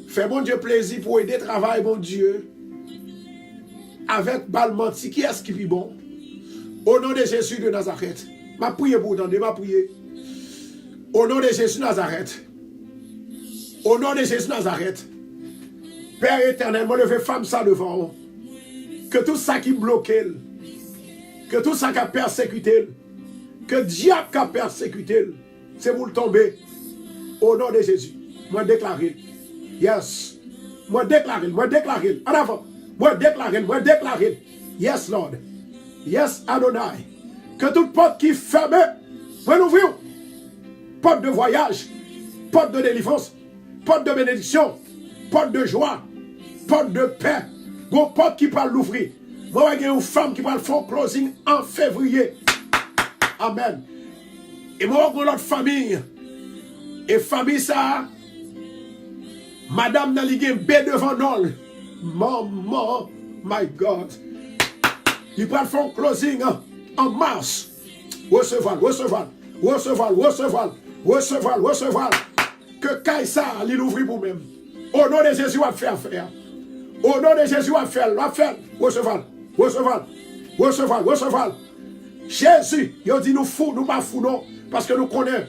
Fais bon Dieu plaisir pour aider le travail, bon Dieu. Avec balle menti, qui est-ce qui est bon? Au nom de Jésus de Nazareth. Ma prière pour vous, ma prière. Au nom de Jésus de Nazareth. Au nom de Jésus de Nazareth. Père éternel, moi lever femme ça devant. Que tout ça qui bloque, que tout ça qui a persécuté, que diable qui a persécuté, c'est pour le tomber. Au nom de Jésus. Moi déclarer. Yes. Moi déclarer. En avant. Moi déclarer. Yes, Lord. Yes, Adonai. Que toute porte qui ferme, moi l'ouvrir. Porte de voyage, porte de délivrance, porte de bénédiction, porte de joie, porte de paix. Une porte qui parle l'ouvrir. Moi, il y a une femme qui va le faire closing en février. Amen. Et moi, j'ai l'autre famille. Et famille, ça, madame n'a ligue B devant nous. Maman, my God. Il va le faire closing en mars. Recevoir. Que Kaïsar l'ouvre pour même. Au nom de Jésus, on va faire affaire. Au nom de Jésus, on va faire. Recevoir. Jésus, il dit nous fous, nous pas fous, non. Parce que nous connaissons.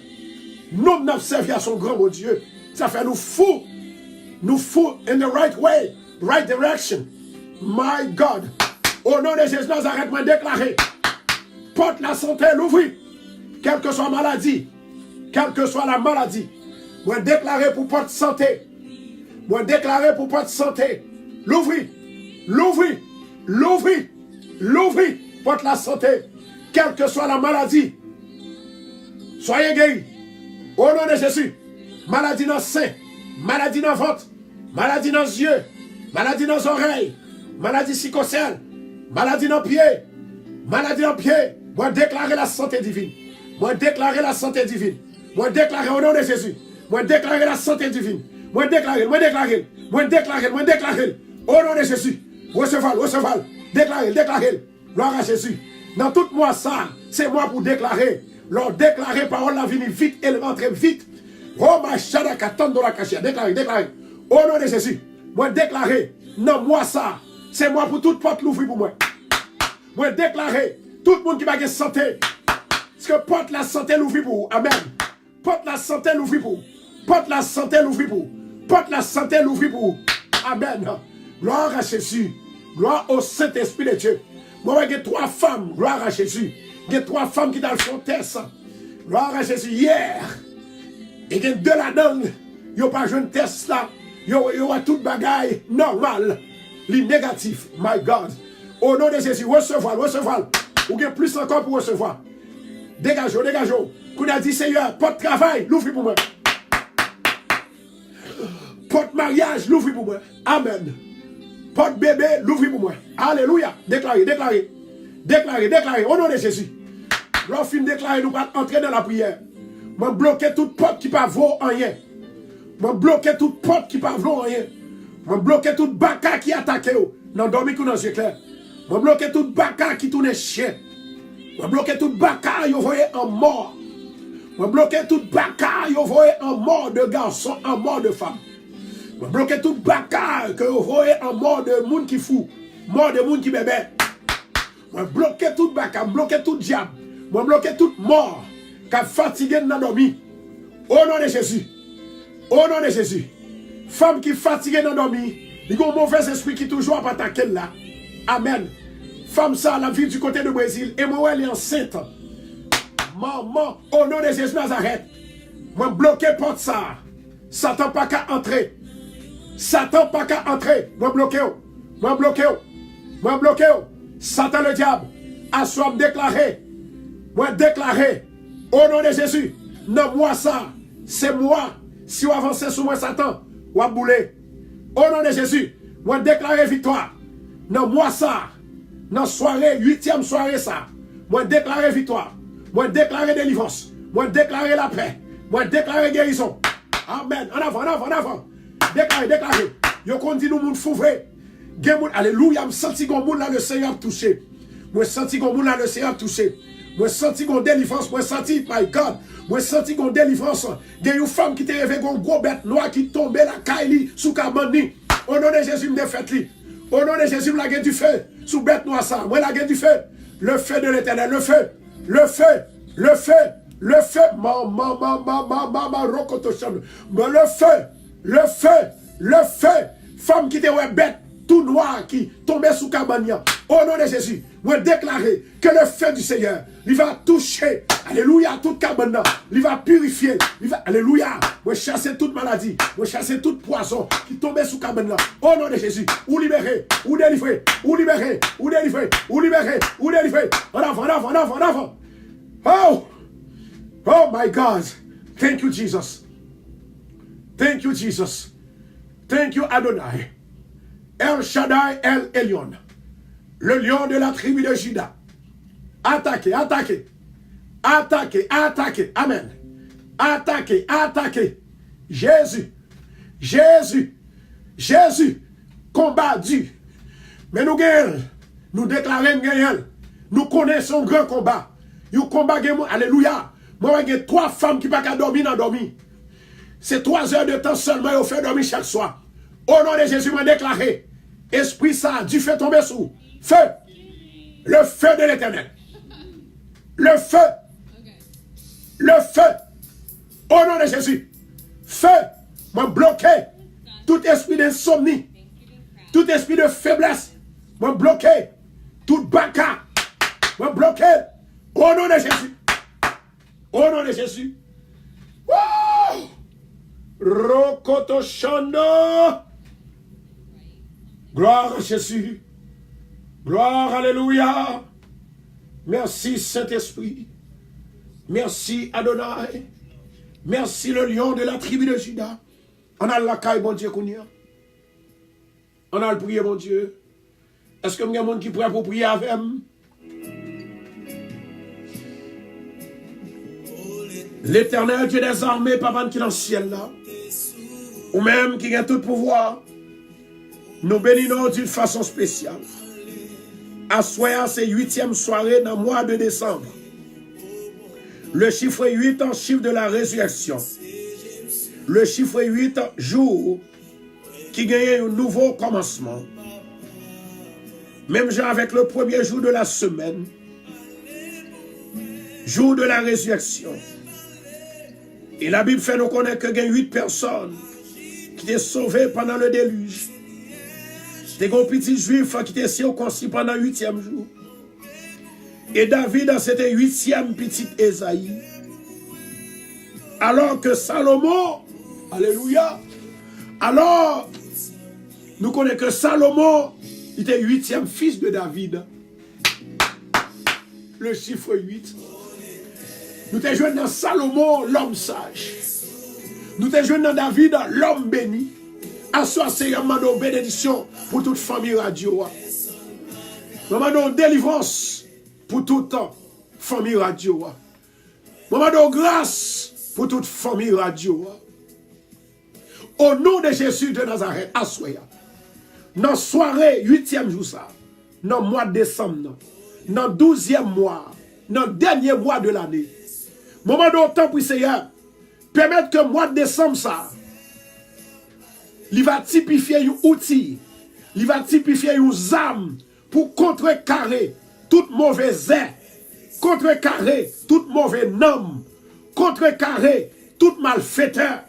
Nous n'avons servi à son grand bon Dieu. Ça fait nous fous. Nous fous in the right way, right direction. My God. Au nom de Jésus, Nazareth, moi déclaré. Porte la santé, l'ouvrir. Quelle que soit la maladie. Quelle que soit la maladie. Moi déclaré pour porte santé. Moi déclaré pour porte santé. L'ouvrir. Porte la santé. Quelle que soit la maladie. Soyez guéris. Au nom de Jésus. Maladie dans le sein. Maladie dans le ventre. Maladie dans les yeux. Maladie dans les oreilles. Maladie psychocèle. Maladie dans le pied. Maladie dans le pied. Moi déclarer la santé divine. Moi déclarer la santé divine. Moi déclarer au nom de Jésus. Moi déclarer la santé divine. Moi déclarer. Au nom de Jésus. Recevoir. Déclarer. Gloire à Jésus. Dans tout moi ça, c'est moi pour déclarer. Leur déclarer parole la vie vite, elle rentre vite. Oh ma chadaka tando la cachia. Déclarer. Au nom de Jésus. Moi déclarer. Non, moi ça, c'est moi pour toute porte l'ouvrir pour moi. Moi déclarer. Tout le monde qui va gagner santé. Parce que porte la santé l'ouvrir pour vous. Amen. Porte la santé l'ouvrir pour vous. Porte la santé l'ouvrir pour vous. Porte la santé l'ouvrir pour vous. Amen. Gloire à Jésus. Gloire au Saint-Esprit de Dieu. Moi, j'ai 3 femmes. Gloire à Jésus. J'ai 3 femmes qui dans le fond test. Gloire à Jésus. Hier. Et il y a 2 là-dedans. Ils n'ont pas joué un test là. Ils ont tout bagaille normal. Les négatifs. My God. Au nom de Jésus. Recevoir. Ou bien plus encore pour recevoir. Dégageons. Qu'on a dit, Seigneur, porte travail, l'ouvre pour moi. Porte mariage, l'ouvre pour moi. Amen. Porte bébé, l'ouvre pour moi. Alléluia. Déclarez. Au nom de Jésus. Lorsqu'on finit de déclarer, nous allons entrer dans la prière. Moi, bloquer toute porte qui ne va pas rien. Moi, bloquer toute porte qui ne va pas rien. Moi, bloquer toute baka qui attaque. Non, dormi qu'on a les yeux clairs. Moi, bloquer toute baka qui tourne chien. Moi, bloquer toute baka, vous voyez en mort. Moi, bloquer toute baka, vous voyez en mort de garçon, en mort de femme. Moi, bloquer toute baka que vous voyez en mort de monde qui fou. Mort de monde qui bébé. Moi, bloquer toute baka, bloquer tout diable. Moi, bloquer toute mort qui a fatigué dans dormi. Au nom de Jésus. Au nom de Jésus. Femme qui fatiguée dans dormi. Il y a un mauvais esprit qui toujours pas attaquer là. Amen. Femme ça, la vie du côté du Brésil. Et moi, elle est enceinte. Maman, au nom de Jésus Nazareth. Moi, bloquer porte ça. Satan pas qu'à entrer. Satan pas qu'à entrer. Moi bloqué. Moi bloqué. Moi bloqué. Satan le diable. A soit déclaré. Moi déclaré. Au nom de Jésus. Non, moi ça. C'est moi. Si vous avancez sur moi, Satan, vous boulez. Au nom de Jésus. Moi déclaré victoire. Non, moi ça. Dans soirée, 8e soirée ça. Moi déclaré victoire. Moi déclaré délivrance. Moi déclaré la paix. Moi déclaré guérison. Amen. En avant, en avant, en avant. Déclaré, déclaré. Yo kon di nou moun fouvre. Alléluia. Je senti que moun là le Seigneur touché. Moi senti que moun là le Seigneur touché. Moi senti qu'on délivrance. Moi senti, my God. Moi senti qu'on délivrance. Il y a une femme qui te rêvé une gros bête noire qui tombait la caille sous Kabani. Au nom de Jésus, me défaite li. Au nom de Jésus, me la gueule du feu. Sous bête noire ça. Moi la gueule du feu. Le feu de l'Éternel. Le feu. Le feu. Le feu. Le feu. Le feu. Le feu. Le feu. Femme qui était bête, tout noir, qui tombait sous Kabania. Au nom de Jésus, moi déclarer que le feu du Seigneur, il va toucher, alléluia, toute Kabana. Il va purifier. Il va, alléluia. Moi chasser toute maladie. Moi chasser toute poison qui tombait sous Kabana. Au nom de Jésus, ou libérer, ou délivrer, ou libérer, ou délivrer, ou libérer, ou délivrer. En avant, en avant, en avant, en avant. Oh! Oh my God. Thank you, Jesus. Thank you, Jesus. Thank you, Adonai. El Shaddai, El Elyon. Le lion de la tribu de Juda. Attaquez, attaquez. Attaquez, attaquez. Amen. Attaquez, attaquez. Jésus. Jésus. Jésus. Combattu. Mais nous gagnons. Nous déclarons gagnons. Nous connaissons grand combat. Nous combattons. Alléluia. Moi, j'ai 3 femmes qui ne peuvent pas dormir dans dormir. C'est 3 heures de temps seulement et on fait dormir chaque soir. Au nom de Jésus, m'a déclaré. Esprit ça, du feu tomber sous. Feu. Le feu de l'Éternel. Le feu. Le feu. Au nom de Jésus. Feu. M'a bloqué. Tout esprit d'insomnie. Tout esprit de faiblesse. M'a bloqué. Tout baka. M'a bloqué. Au nom de Jésus. Au nom de Jésus. Wow! Rokoto Shando. Gloire à Jésus. Gloire, alléluia. Merci Saint-Esprit. Merci Adonai. Merci le lion de la tribu de Juda. On a la caille, bon Dieu, Kounia. On a le prier, bon Dieu. Est-ce que il y a des gens qui pourraient pour prier avec moi? L'Éternel, Dieu des armées, papa qui est dans le ciel là, ou même qui a tout pouvoir, nous bénissons d'une façon spéciale. À soir, c'est 8e soirée dans le mois de décembre. Le chiffre 8 en chiffre de la résurrection. Le chiffre 8 jour qui gagne un nouveau commencement. Même genre avec le premier jour de la semaine. Jour de la résurrection. Et la Bible fait nous connaître que il y a 8 personnes qui étaient sauvées pendant le déluge. Des gros petits juifs qui étaient circoncis pendant le 8e jour. Et David, c'était 8e petit Esaïe. Alors que Salomon, alléluia, alors nous connaissons que Salomon était 8e fils de David. Le chiffre 8. Nous te jouons dans Salomon, l'homme sage. Nous te jouons dans David, l'homme béni. Assois, Seigneur, mando bénédiction pour toute famille radio. Mando délivrance pour toute famille radio. Mando grâce pour toute famille radio. Au nom de Jésus de Nazareth, assois. Dans soirée, 8e jour ça, dans le mois de décembre, dans le 12e mois, dans le dernier mois de l'année. Moment d'autant pour Seigneur, permettre que le mois de décembre ça, il va typifier un outil, il va typifier une âme pour contrecarrer toute mauvaise air, contrecarrer toute mauvaise nom, contrecarrer toute malfaiteur,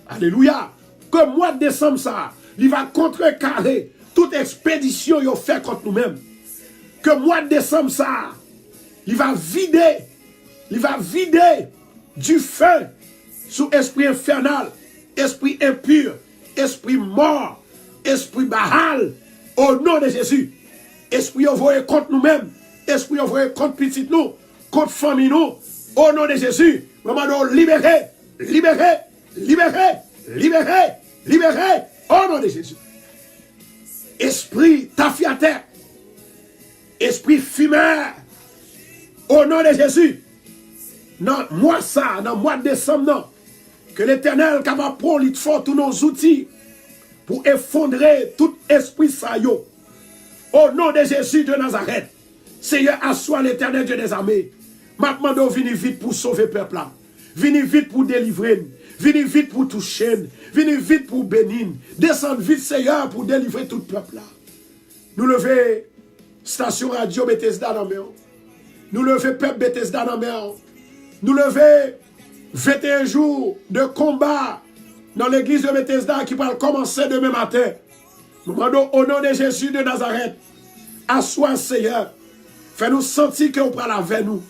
alléluia, que le mois de décembre ça, il va contrecarrer toute expédition qu'il fait contre nous-mêmes. Que le mois de décembre ça, il va vider du feu sous esprit infernal esprit impur, esprit mort, esprit Baal, au nom de Jésus. Esprit envoyé contre nous-mêmes, esprit envoyé contre petit nous, contre famille nous, au nom de Jésus. Maman, libérez, libérez, libérez, libérez, libérez, au nom de Jésus. Esprit tafiateur, esprit fumeur, au nom de Jésus. Dans mois ça, dans le mois de décembre, non, que l'Éternel est capable de prendre fort tous nos outils pour effondrer tout esprit ça yo. Au nom de Jésus de Nazareth, Seigneur, assois l'Éternel Dieu des armées. Maintenant, venez vite pour sauver le peuple là. Venez vite pour délivrer. Venez vite pour toucher. Venez vite pour bénir. Descendez vite, Seigneur, pour délivrer tout le peuple là. Nous levons station radio Bethesda dans la main. Nous levons peuple Bethesda dans la main. Nous levons 21 jours de combat dans l'église de Bethesda qui va commencer demain matin. Nous demandons au nom de Jésus de Nazareth, assois Seigneur, fais-nous sentir qu'on parle avec nous.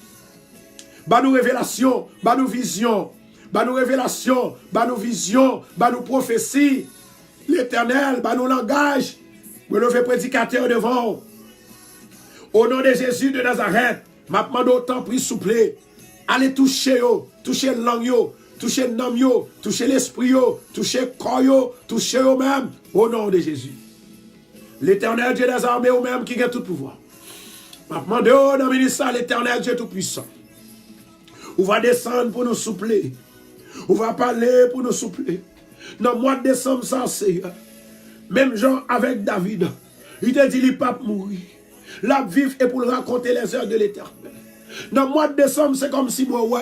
Bah nous révélations, bah nous visions, bah nous révélations, bah nous visions, bah nous prophéties. L'Éternel, bah nous langage. Me lever prédicateur devant. Au nom de Jésus de Nazareth, m'a demandé autant pris souple. Allez toucher yo, toucher langue yo, toucher nom yo, toucher l'esprit yo, toucher corps yo, toucher yo même. Au nom de Jésus. L'Éternel Dieu des armées ou même qui a tout pouvoir. M'a demandé dans le ministère l'Éternel Dieu tout puissant. On va descendre pour nous soupler. On va parler pour nous soupler. Dans le mois de décembre, ça c'est. Même Jean avec David. Il te dit il ne pas mourir. La vivre et pour le raconter les heures de l'éternel. Dans le mois de décembre, c'est comme si moi, ouais.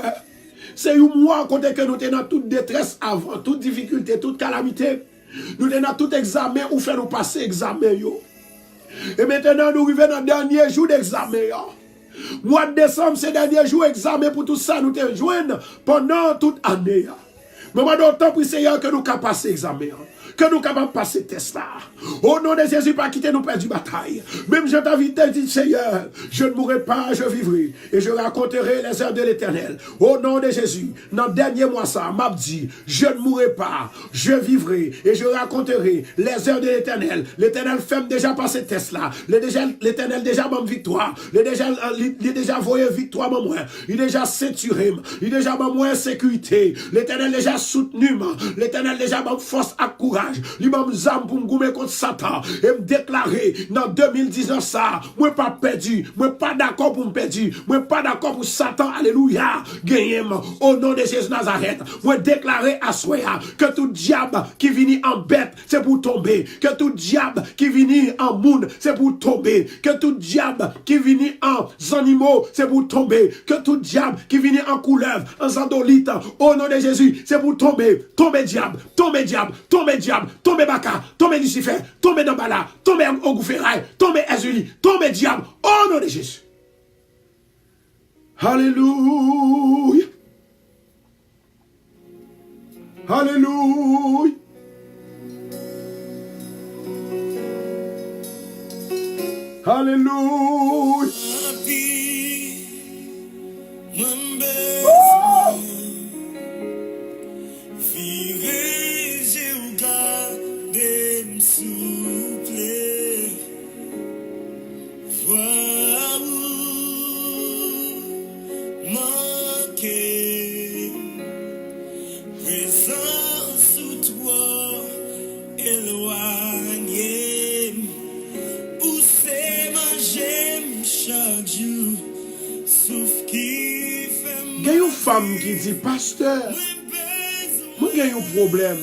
C'est un mois côté que nous sommes dans toute détresse avant, toute difficulté, toute calamité. Nous sommes dans tout examen ou fait nous passer examen. Yo. Et maintenant, nous arrivons dans le dernier jour d'examen. Mois de décembre, c'est le dernier jour d'examen pour tout ça. Nous te joignons pendant toute l'année. Mais moi, d'autant pour Seigneur que nous capables passer examen. Que nous capables passer test là. Au nom de Jésus, pas quitter nous perdre bataille. Même je t'invite, dit Seigneur, je ne mourrai pas, je vivrai. Et je raconterai les heures de l'Éternel. Au nom de Jésus, dans le dernier mois, ça m'a dit, je ne mourrai pas, je vivrai. Et je raconterai les heures de l'Éternel. L'Éternel fait déjà passer test là. L'Éternel déjà m'a victoire. Il déjà voyé victoire, moi. Il déjà ceinturé. Il déjà m'a sécurité. L'Éternel déjà soutenu. L'Éternel déjà m'a force à courage. Li m'a zam pour me goumer contre Satan. Et me déclarer dans 2019 ça. Moi pas perdu. Moi pas d'accord pour me perdre. Moi pas d'accord pour Satan. Alléluia. Gagner au nom de Jésus Nazareth. Moi déclarer à soi que tout diable qui vient en bête, c'est pour tomber. Que tout diable qui vient en monde, c'est pour tomber. Que tout diable qui vient en animaux, c'est pour tomber. Que tout diable qui vient en couleuvre, en sandolite, au nom de Jésus, c'est pour tomber. Tomber diable, tomber diable, tomber diable, tomber Baka, tomber Lucifer, tomber Dambala, tomber au Goufferail, tomber Ezuli, tomber diable, au nom de Jésus. Alléluia. Alléluia. Alléluia. Il y a une femme qui dit, pasteur, moi j'ai un problème.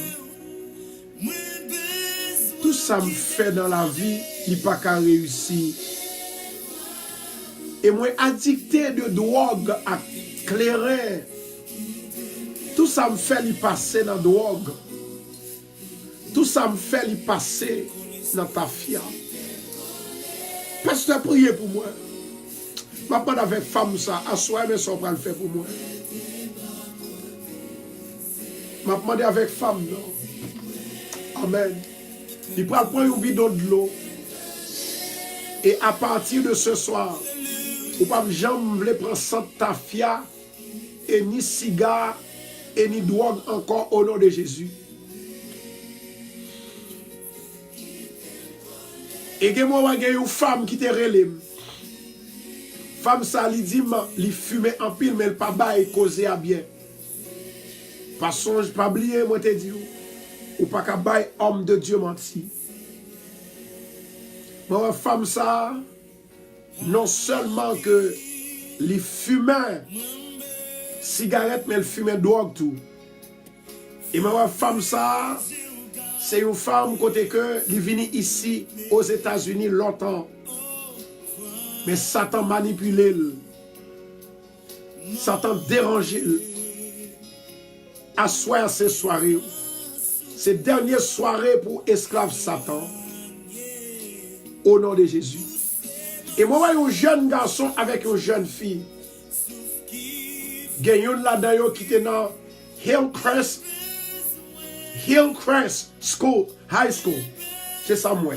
Tout ça me fait dans la vie, il n'y a pas qu'à réussir. Et moi addicté de drogue à clairer. Tout ça me fait lui passer dans la drogue. Tout ça me fait lui passer dans ta fière. Pasteur, priez pour moi. Je ne vais pas avec femme ça, assoir, mais ça va le faire pour moi. Je vais demander avec femme, non. Amen. Il prend le point au bidon de l'eau. Et à partir de ce soir, vous ne pouvez jamais prendre sans tafia, et ni cigare, et ni drogue encore au nom de Jésus. Et gen moi gen une femme qui te relève. Femme ça li dit li fume en pile mais elle pas bail causer à bien. Pas songe pas oublier moi te dit ou pas ka bail homme de Dieu menti. Moi femme ça non seulement que li fumait cigarette mais elle fumait drogue tout. Et moi femme ça c'est une femme côté que li vini ici aux États-Unis longtemps. Mais Satan manipule, Satan dérange, assoir ces soirées, ces dernières soirées pour esclaves Satan, au nom de Jésus. Et moi, je vois un jeune garçon avec une jeune fille. Il y a une là-dedans qui était dans Hillcrest School, High School. C'est ça, moi.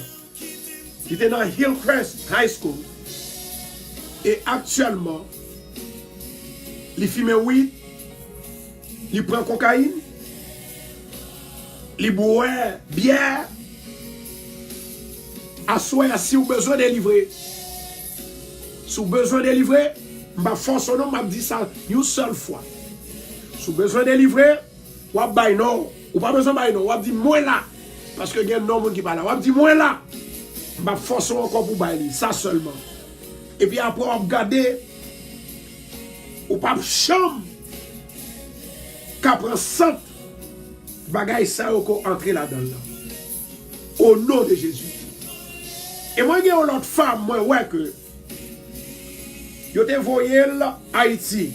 Il était dans Hillcrest High School. Et actuellement, il fume weed, il prend cocaïne, il boit bière. Assoya, si vous avez besoin de livrer, si vous avez besoin de livrer, je force non, je dis ça une seule fois. Si vous avez besoin de livrer, vous avez non, ou pas besoin de non, vous dit moi là, parce que il y a un homme qui parle là, vous dit moi là, je force encore pour bailler, ça seulement. Et puis après, on regarde, ou pas chambre, qu'après 100 bagailles, ça encore entrer là-dedans. Au nom de Jésus. Et moi, il y a une autre femme, moi, ouais, que je te voyé Haïti.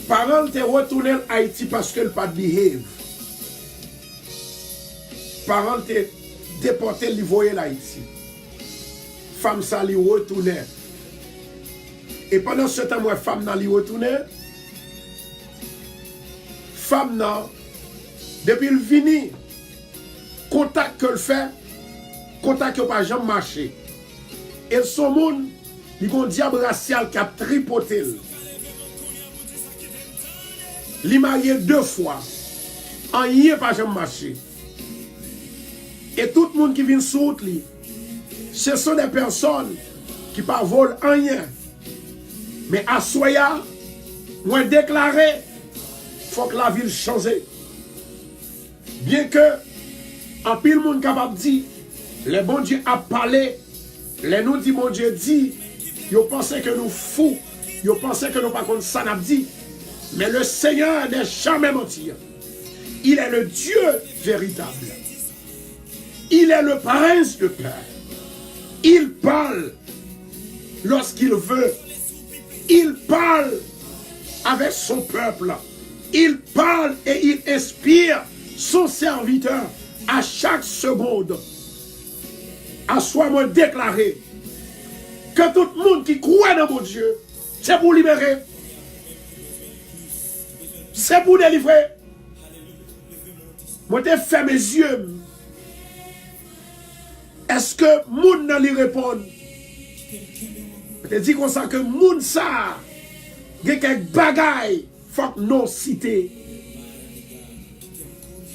Parents te retourné à Haïti parce qu'elle pas de behave. Parents te déporté, li voyé l'Haïti. Femme ça li retourné. Et pendant ce temps, moi, femme n'a li retourné. Femme n'a, depuis le vini, contact que le fait, contact qui n'a pas jamais marché. Et son monde, il y a un diable racial qui a tripoté. Il marié 2 fois. En y n'a pas jamais marché. Et tout le monde qui vient sous lui, ce sont des personnes qui ne volent rien. Mais à Soya, moi déclaré, il faut que la ville change. Bien que, en pile monde capable de dire, le bon Dieu a parlé, les nous dit mon Dieu dit, ils pensaient que nous fous, ils pensaient que nous pas contre ça n'a dit. Mais le Seigneur n'est jamais menti. Il est le Dieu véritable. Il est le prince de paix. Il parle lorsqu'il veut. Il parle avec son peuple. Il parle et il inspire son serviteur à chaque seconde. À soi-même déclaré que tout le monde qui croit dans mon Dieu, c'est pour libérer. C'est pour délivrer. Moi, j'ai fait mes yeux. Est-ce que moun nan li répond? Je dis comme ça que moun ça, il y a quelques bagailles, faut que nous citer.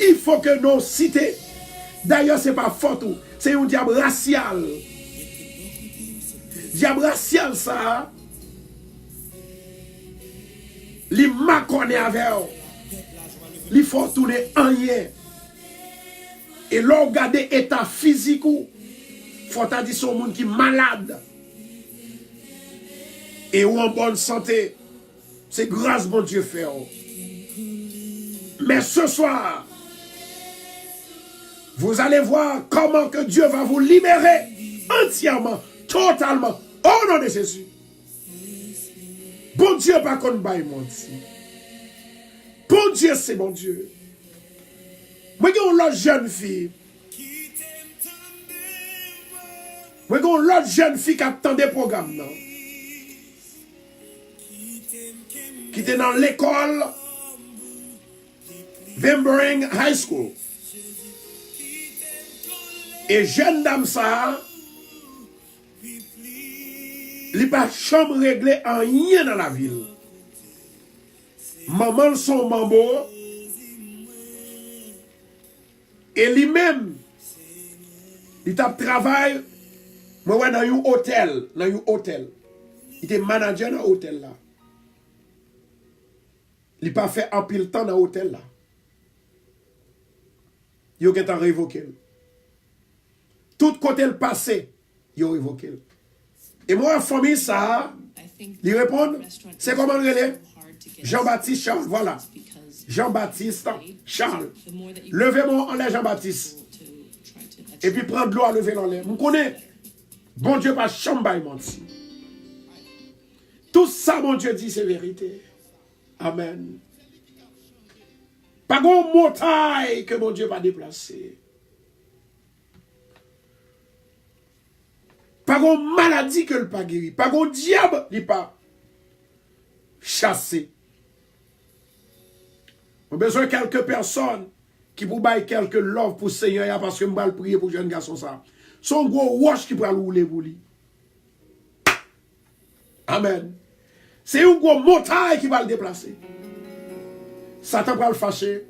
Il faut que nous citer. D'ailleurs, ce n'est pas photo, c'est un diable racial. Diable racial ça, li ma connaît avec li faut tourner en rien. Et l'on regarde l'état physique ou faut dire son monde qui est malade et ou en bonne santé. C'est grâce bon Dieu fait. Mais ce soir, vous allez voir comment que Dieu va vous libérer entièrement, totalement, au nom de Jésus. Bon Dieu, pas qu'on baille mon Dieu. Bon Dieu, c'est bon Dieu. Moi, j'ai une autre jeune fille. Moi, j'ai une autre jeune fille qui attend des programmes. Non? Qui était dans l'école Vembering High School. Et jeune dame ça, il n'a pas chambre réglée en rien dans la ville. Maman son mambo. Et lui-même, Il t'a travaillé, moi, dans un hôtel. Il était manager dans l'hôtel là. Il n'a pas fait un pile temps dans l'hôtel là. Il a révoqué. Tout côté le passé, il a révoqué. Et moi, en famille, ça, il répond, c'est comment le relais? Jean-Baptiste Charles, voilà. Jean-Baptiste Charles. Levez-moi en l'air, Jean-Baptiste. Et puis prendre de l'eau à lever en l'air. Vous connaissez? Bon Dieu, pas chambaille, menti. Tout ça, mon Dieu dit, c'est vérité. Amen. Pas de montagne que mon Dieu va déplacer. Pas de maladie que le pas guéri. Pas de diable qui pas chassé. On a besoin de quelques personnes qui pour bailler quelques love pour Seigneur parce que je vais prier pour jeune garçon ça. Son gros wash qui pourra rouler pour lui. Amen. C'est une grosse montagne qui va le déplacer. Satan va le fâcher.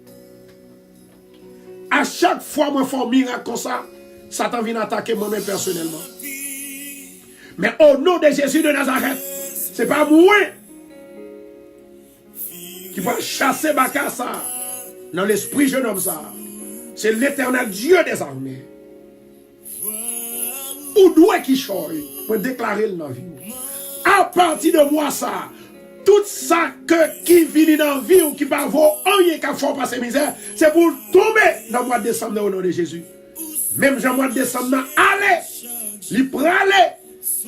À chaque fois que je fais un miracle comme ça, Satan vient attaquer moi-même personnellement. Mais au nom de Jésus de Nazareth, ce n'est pas moi qui va chasser Bakassa dans l'esprit jeune homme ça. C'est l'Éternel Dieu des armées. Ou doit qui choye pour déclarer le vie. À partir de moi ça, tout ça qui vient dans la vie ou qui va avoir rien qu'à faire passer misère, c'est pour tomber dans le mois de décembre au nom de Jésus. Même dans le mois de décembre, allez, il prend aller.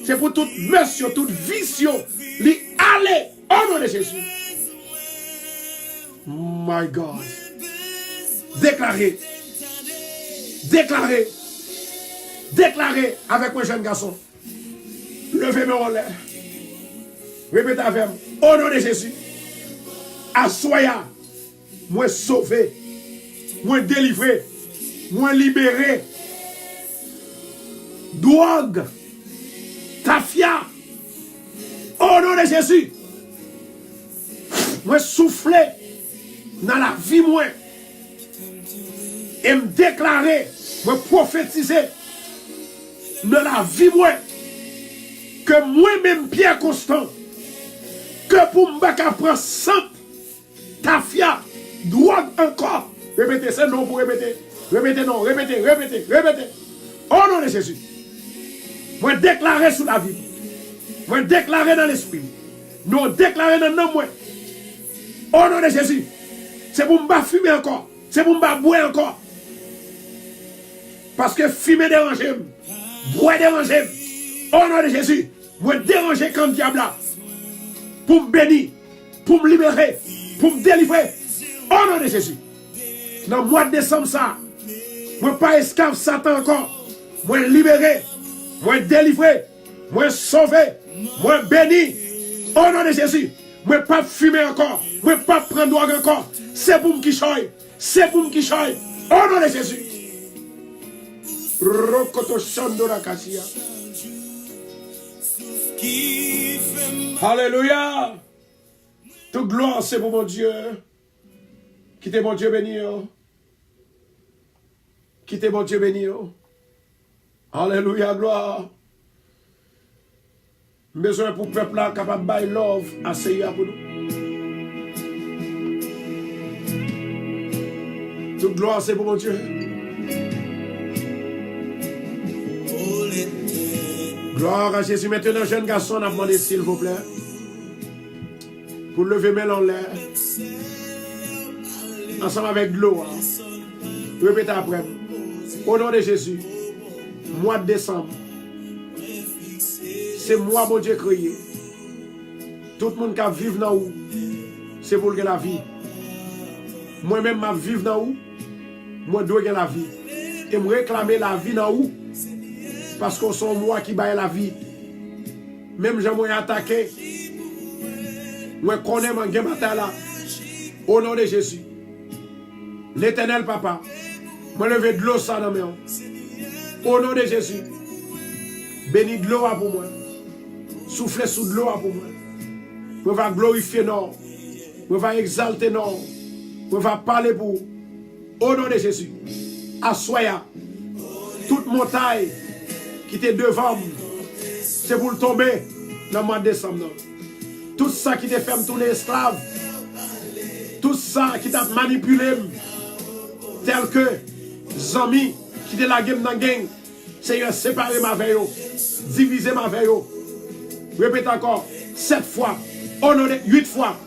C'est pour toute monsieur, toute vision, il allez au nom de Jésus. My God. Déclarez. Déclarez. Déclarez avec mon jeune garçon. Levez-moi en l'air. Répétez avec moi. Au nom de Jésus. Assoya. Moi sauvé. Moi délivré. Moi libéré. Drogue. Tafia. Au nom de Jésus. Moi souffler dans la vie moi. Et me déclarer. Moi prophétiser dans la vie moi. Que moi-même Pierre Constant. Que pour m'baka prendre sang. Tafia. Drogue encore. Répétez, c'est non pour répéter. Répétez non. Répétez. Au nom de Jésus. Moi déclarer sous la vie. Moi déclarer dans l'esprit. Nous déclarer dans le nom moi. Au nom de Jésus. C'est pour me fumer encore. C'est pour me boire encore. Parce que fumer déranger. Boire déranger. Au nom de Jésus. Moi déranger comme diable là. Pour me bénir. Pour me libérer. Pour me délivrer. Au nom de Jésus. Dans le mois de décembre ça. Moi pas esclave Satan encore. Moi libéré. Moi délivré. Moi sauvé. Moi béni. Au nom de Jésus. Moi pas fumer encore. Moi pas prendre drogue encore. C'est pour me qui choye. C'est pour me qui choye. Au nom de Jésus. Rokoto Shandora Kasia. Alléluia. Toute gloire c'est pour mon Dieu. Quittez mon Dieu béni. Quittez mon Dieu béni. Alléluia, gloire. Besoin pour le peuple là capable de bailler love à Seigneur pour nous. Toute gloire c'est pour mon Dieu. Gloire à Jésus. Maintenant, jeune garçon, on a demandé s'il vous plaît. Pour lever mes en l'air. Ensemble avec l'eau. Répétez après. Au nom de Jésus. Mois de décembre. C'est moi, mon Dieu, créé. Tout le monde qui vit dans où, c'est pour la vie. Moi-même, je vis dans où, moi, je dois la vie. Et me réclamer la vie dans où, parce que c'est moi qui baille la vie. Même si je suis attaqué, moi, je connais mon bataille là. Au nom de Jésus. L'Éternel, papa, moi, lever de l'eau ça dans mes mains. Au nom de Jésus. Bénis de l'eau pour moi. Soufflez sous de l'eau pour moi. Je vais glorifier non. Je vais exalter non. Je vais parler pour. Au nom de Jésus. Assoya. toute montagne qui était devant, c'est pour le tomber dans le mois de décembre. Tout ça qui te fait me tourner esclave, tout ça qui t'a manipulé, tel que Zami qui te la game dans gang, Seigneur, séparer ma veille, diviser ma veille. Répète encore, 7 fois, au nom de 8 fois,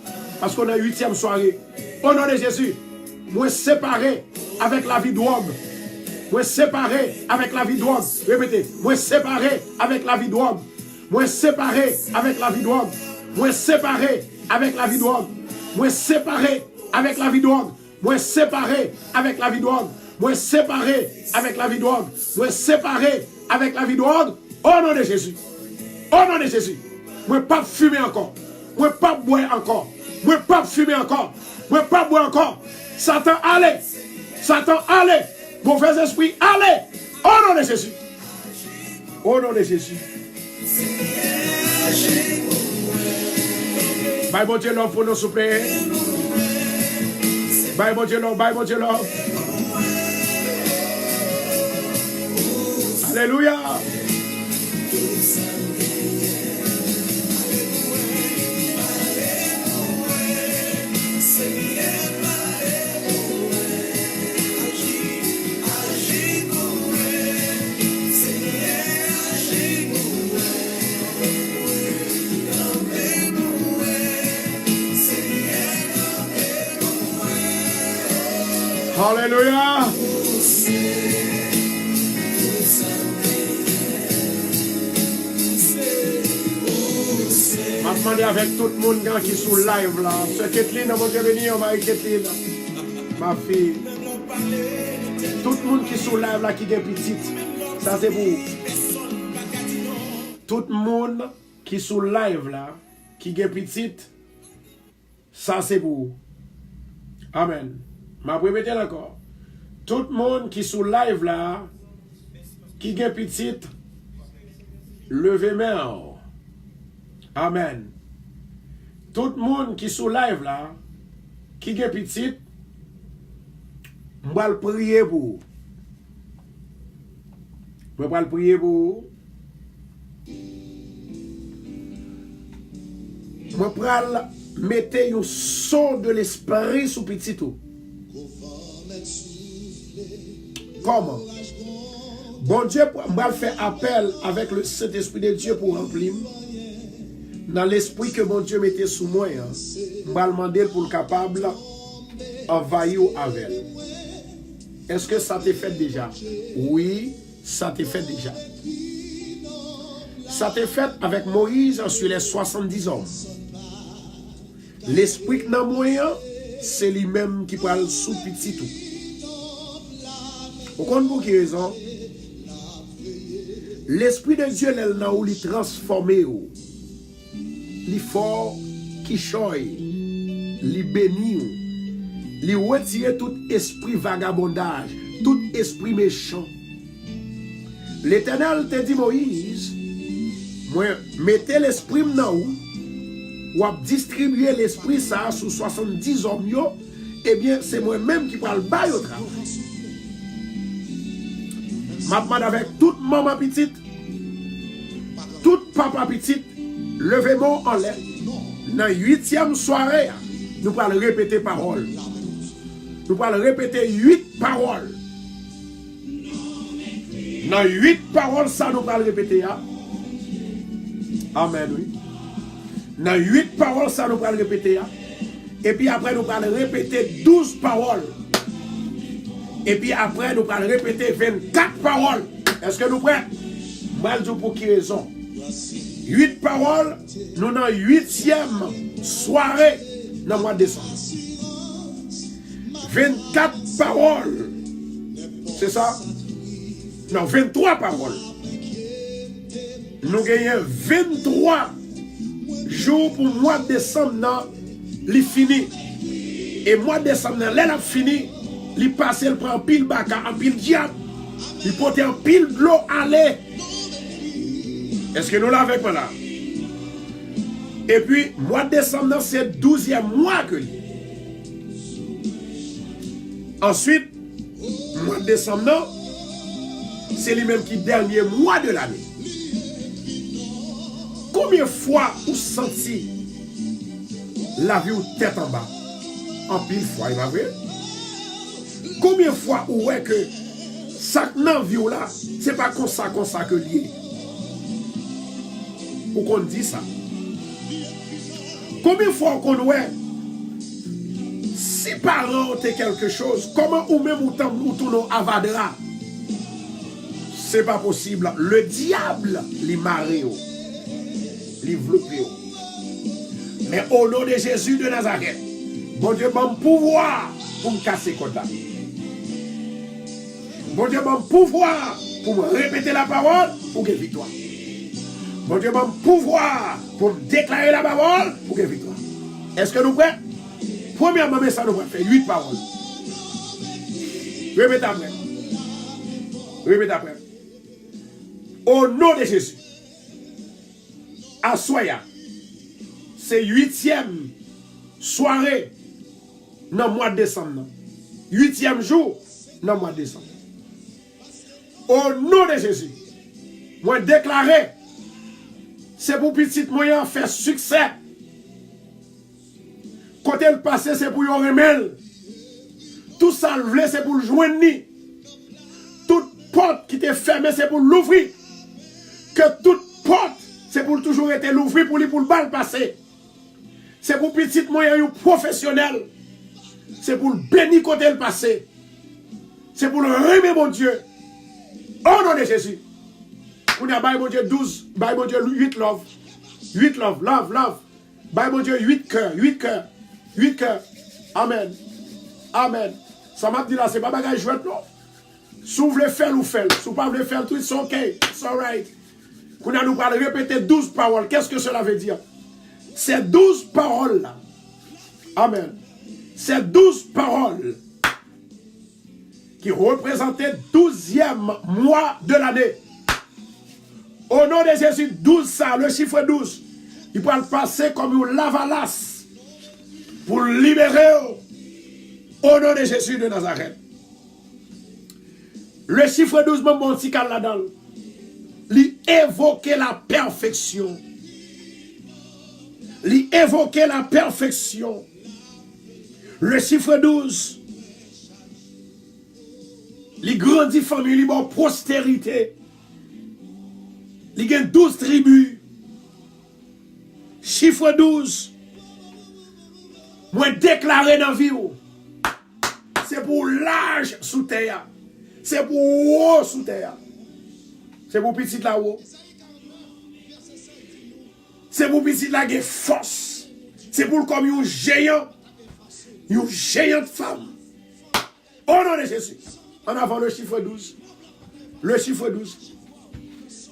parce qu'on est 8e soirée. Au nom de Jésus, moi séparé avec la vie drogue. Moi séparé avec la vie drogue. Répétez, moi séparé avec la vie drogue. Moi séparé avec la vie drogue. Moi séparé avec la vie drogue. Moi séparé avec la vie drogue. Moi séparé avec la vie drogue. Moi séparé avec la vie drogue. Moi séparé avec la vie drogue. Au nom de Jésus. Au nom de Jésus. Moi pas fumer encore. Moi pas boire encore. Moi pas fumer encore. Moi pas boire encore. Satan, allez. Satan, allez. Mauvais esprit, allez. Au nom de Jésus. Au nom de Jésus. Bye bon Dieu l'homme pour nous souper. Bye bon Dieu l'homme, bye bon Dieu l'homme. Alléluia. Alléluia. Je vais demander avec tout le monde qui est sous live là. C'est Kathleen, mon Dieu béni, on va Kathleen. Ma fille. Tout le monde qui est sous live là, qui est petite. Ça c'est vous. Tout le monde qui est sous live là, qui est petite. Ça c'est vous. Amen. Je vais répéter encore. Tout le monde qui est sous live là, qui est petite, levez main. Amen. Tout le monde qui est sous live là, qui est petite, je vais prier pour vous. Je vais prier pour vous. Je vais mettre un son de l'esprit sous petit tout. Comment? Bon Dieu, je vais faire appel avec le Saint-Esprit de Dieu pour remplir. Dans l'esprit que mon Dieu mettait sous moi, je vais demander pour le capable d'envahir avec. Est-ce que ça t'est fait déjà? Oui, ça t'est fait déjà. Ça t'est fait avec Moïse sur les 70 hommes. L'esprit que dans moi, c'est lui-même qui parle sous petit tout. Vous comprenez pour quelle raison? L'Esprit de Dieu, il transforme. Il fort, qui choye, il bénit, il retire tout esprit vagabondage, tout esprit méchant. L'Éternel te dit, Moïse, moi, mettez l'esprit dans vous, ou distribuer l'esprit ça sous 70 hommes, eh bien, c'est moi-même qui parle bas au travail. Je demande avec toute maman petite, toute papa petite, levez-moi en l'air. Dans la 8e soirée, nous allons répéter paroles. Nous allons répéter 8 paroles. Dans 8 paroles, ça nous allons répéter. Amen, oui. Dans 8 paroles, ça nous allons répéter. Et puis après, nous allons répéter 12 paroles. Et puis après, nous allons répéter 24 paroles. Est-ce que nous prêts? Moi, je dis pour qui raison? 8 paroles, nous dans 8e soirée dans le mois de décembre. 24 paroles. C'est ça? Non, 23 paroles. Nous gagnons 23 jours pour le mois de décembre, il fini. Et le mois de décembre, là, il a fini. Il passe, il prend pile baka, en pile diable. Il porte un pile de l'eau à l'air. Est-ce que nous l'avons avec moi là? Et puis, mois de décembre, c'est le 12e mois que lui. Ensuite, mois de décembre, c'est lui-même qui dernier mois de l'année. Combien de fois vous senti la vie ou tête en bas? En pile fois, il va vrai? Combien de fois vous voyez que ça dans vie là, c'est pas comme ça que lié? Ou qu'on dit ça? Combien de fois qu'on voit si parents ont quelque chose, comment ou même ou tournons avadra? C'est pas possible. Le diable les marie, les vlope. Mais au nom de Jésus de Nazareth, bon Dieu m'a pouvoir pour me casser comme ça. Bon Dieu m'a pouvoir pour me répéter la parole pour que victoire. Bon Dieu m'a pouvoir pour me déclarer la parole pour que victoire. Est-ce que nous prêts? Premièrement, mais ça nous va faire 8 paroles. Répétez après. Répétez après. Au nom de Jésus. À Soya. C'est 8e soirée dans le mois de décembre. 8e jour dans le mois de décembre. Au nom de Jésus. Moi déclaré. C'est pour petit moyen faire succès. Côté le passé, c'est pour yon remel. Tout ça le c'est pour le joindre. Toute porte qui était fermée, c'est pour l'ouvrir. Que toute porte, c'est pour toujours être l'ouvrir pour le bal passer. C'est pour petit moyen professionnel. C'est pour le bénir côté le passé. C'est pour le remettre mon Dieu. Au nom de Jésus. On a bail mon Dieu 12, bail mon Dieu 8 love. 8 love, love, love. Bail mon Dieu 8 cœurs, 8 cœurs. 8 cœurs. Amen. Amen. Ça m'a dit là, c'est pas bagage jouette, non? Si vous voulez faire ou faire, si vous ne voulez pas faire tout, c'est ok. C'est alright. Qu'on a nous parlé, répéter 12 paroles. Qu'est-ce que cela veut dire? Ces 12 paroles-là. Amen. Ces 12 paroles qui représentaient 12e mois de l'année. Au nom de Jésus, 12 ça, le chiffre 12, il peut le passer comme une lavalas. Pour libérer au nom de Jésus de Nazareth. Le chiffre 12, mon bon petit là-dedans, lui évoquer la perfection. Lui évoquer la perfection. Le chiffre 12, lui grandit famille, lui bon postérité. Lui gagne 12 tribus. Chiffre 12, moi déclaré dans la vie, c'est pour l'âge sous terre. C'est pour haut sous terre. C'est pour petit là-haut. C'est pour petit là qui force. C'est pour comme un géant. Une géante femme. Au nom de Jésus. En avant le chiffre 12. Le chiffre 12.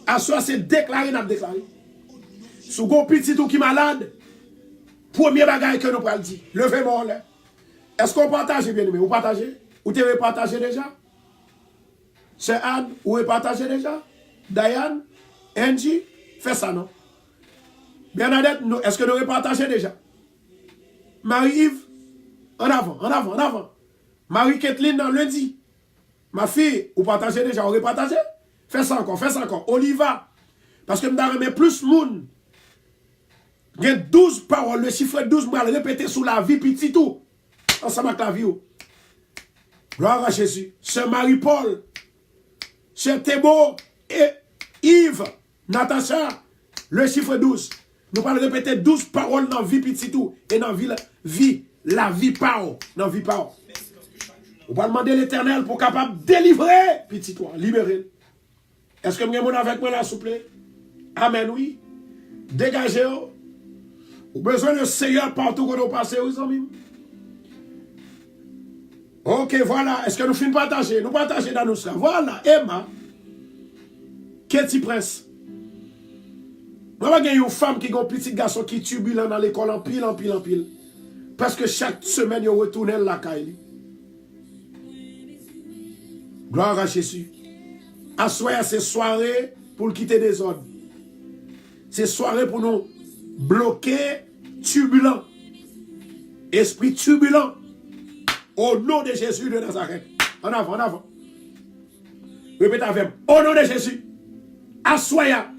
À soi c'est déclaré, n'a déclaré. Si vous avez un petit ou qui est malade, premier bagage que nous pouvons dire, levez-moi là. Est-ce qu'on partage, bien aimé? Vous partagez? Vous avez partagé déjà? C'est Anne, vous avez partagé déjà? Diane? Angie? Fais ça, non? Bernadette, est-ce que nous avez partagé déjà? Marie-Yves? En avant, en avant, en avant. Marie-Kathleen, dans lundi. Ma fille, vous partagez déjà? Vous avez partagé? Fais ça encore, fais ça encore. Oliva. Parce que nous avons plus de monde. Il y a 12 paroles, le chiffre 12, moi, le répéter sous la vie, petit tout. Ensemble avec la vie. Gloire à Jésus. Sœur Marie-Paul, Sœur Thébo et Yves, Natacha, le chiffre 12. Nous allons répéter 12 paroles dans la vie, petit tout. Et dans la vie parole. Dans la vie parole. On va demander l'Éternel pour capable de délivrer, petit toi, libérer. Est-ce que vous avez avec moi là, s'il vous plaît? Amen, oui. Dégagez-vous. Vous avez besoin de Seigneur partout que nous passons, vous amis. Ok, voilà. Est-ce que nous finissons partager? Nous partageons dans nos frères. Voilà, Emma. Katy Prince. Moi, il y a une femme qui a un petit garçon qui est turbulent dans l'école en pile, en pile, en pile. Parce que chaque semaine, il retourne la caille. Gloire à Jésus. Assoyez ces soirées pour quitter des ordres. Ces soirées pour nous bloquer, turbulent. Esprit turbulent. Au nom de Jésus de Nazareth. En avant, en avant. Répétez avec moi. Au nom de Jésus. Assoya.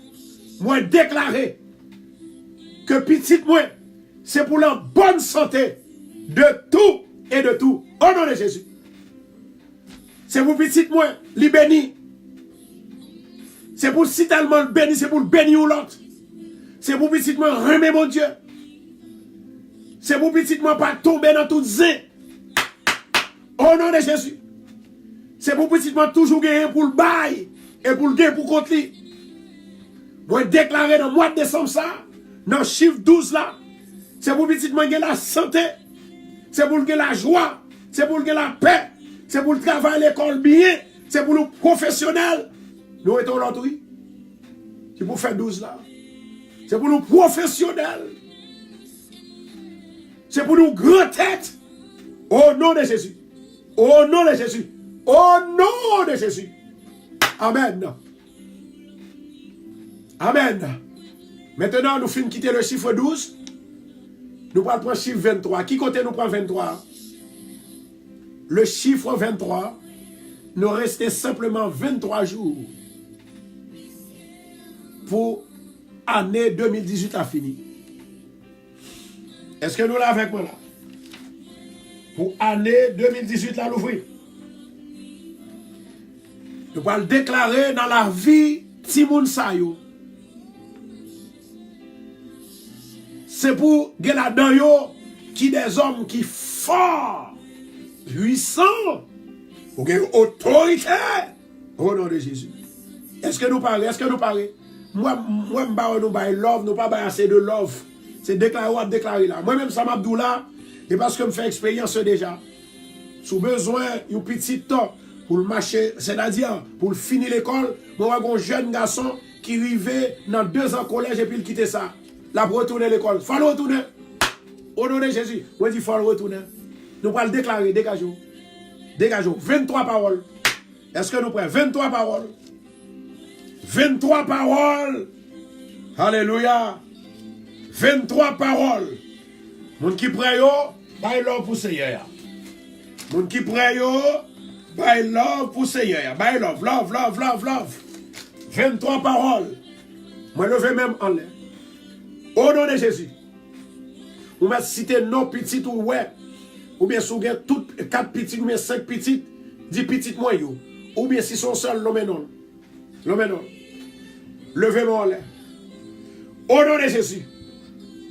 Moi déclarer que petit moi, c'est pour la bonne santé de tout et de tout. Au nom de Jésus. C'est pour petit moi, li béni. C'est pour si tellement béni, c'est pour le bénir ou l'autre. C'est pour petit moi remettre mon Dieu. C'est pour petit moi pas tomber dans tout zin. Au nom de Jésus. C'est pour petit moi toujours gagner pour le bail et pour le gagner pour contre lui. Moi déclarer dans le mois de décembre ça, dans le chiffre 12 là, c'est pour petit moi gagner la santé, c'est pour gagner la joie, c'est pour gagner la paix, c'est pour le travail à l'école bien, c'est pour le professionnel. Nous étions l'autre, oui. C'est pour faire 12 là. C'est pour nous professionnels. C'est pour nous grandes têtes. Au nom de Jésus. Au nom de Jésus. Au nom de Jésus. Amen. Amen. Maintenant, nous finissons quitter le chiffre 12. Nous prenons le chiffre 23. Qui côté nous prend 23? Le chiffre 23. Nous restons simplement 23 jours pour l'année 2018 à fini. Est-ce que nous l'avons avec moi là? Pour l'année 2018 là, l'ouvrir. Nous allons le déclarer dans la vie Timoun Sayo. C'est pour que là-dedans qui des hommes qui forts, puissants, pour qu'il y ait autorité au nom de Jésus. Est-ce que nous parlons? Est-ce que nous parlons? Moi, nous parlons love, nous pas assez de love. C'est déclarer là. Moi-même, ça m'a dit là, et parce que je fais expérience déjà. Sous besoin, un petit temps pour le marcher, c'est-à-dire pour le finir l'école, moi, j'ai un jeune garçon qui arrivait dans 2 ans au collège et puis il quittait ça. Là, pour retourner l'école. Il faut le retourner. Au nom de Jésus. Moi, je dis, il faut le retourner. Nous allons le déclarer, dégageons. Dégageons. 23 paroles. Est-ce que nous prenons 23 paroles? 23 paroles. Alléluia. 23 paroles. Moun qui prie yo, bay love pour Seigneur. Moun qui prie yo, bay love pour Seigneur. Bay love, love, love, love, love. 23 paroles. Moi, je vais même en l'air. Au nom de Jésus. Ou m'a cité non petit ou ouais. Ou bien si vous avez toutes 4 petites ou bien 5 petites, 10 petites moins yo. Ou bien si sont seuls, l'homme non. L'homme non. Levez-moi en l'air. Au nom de Jésus.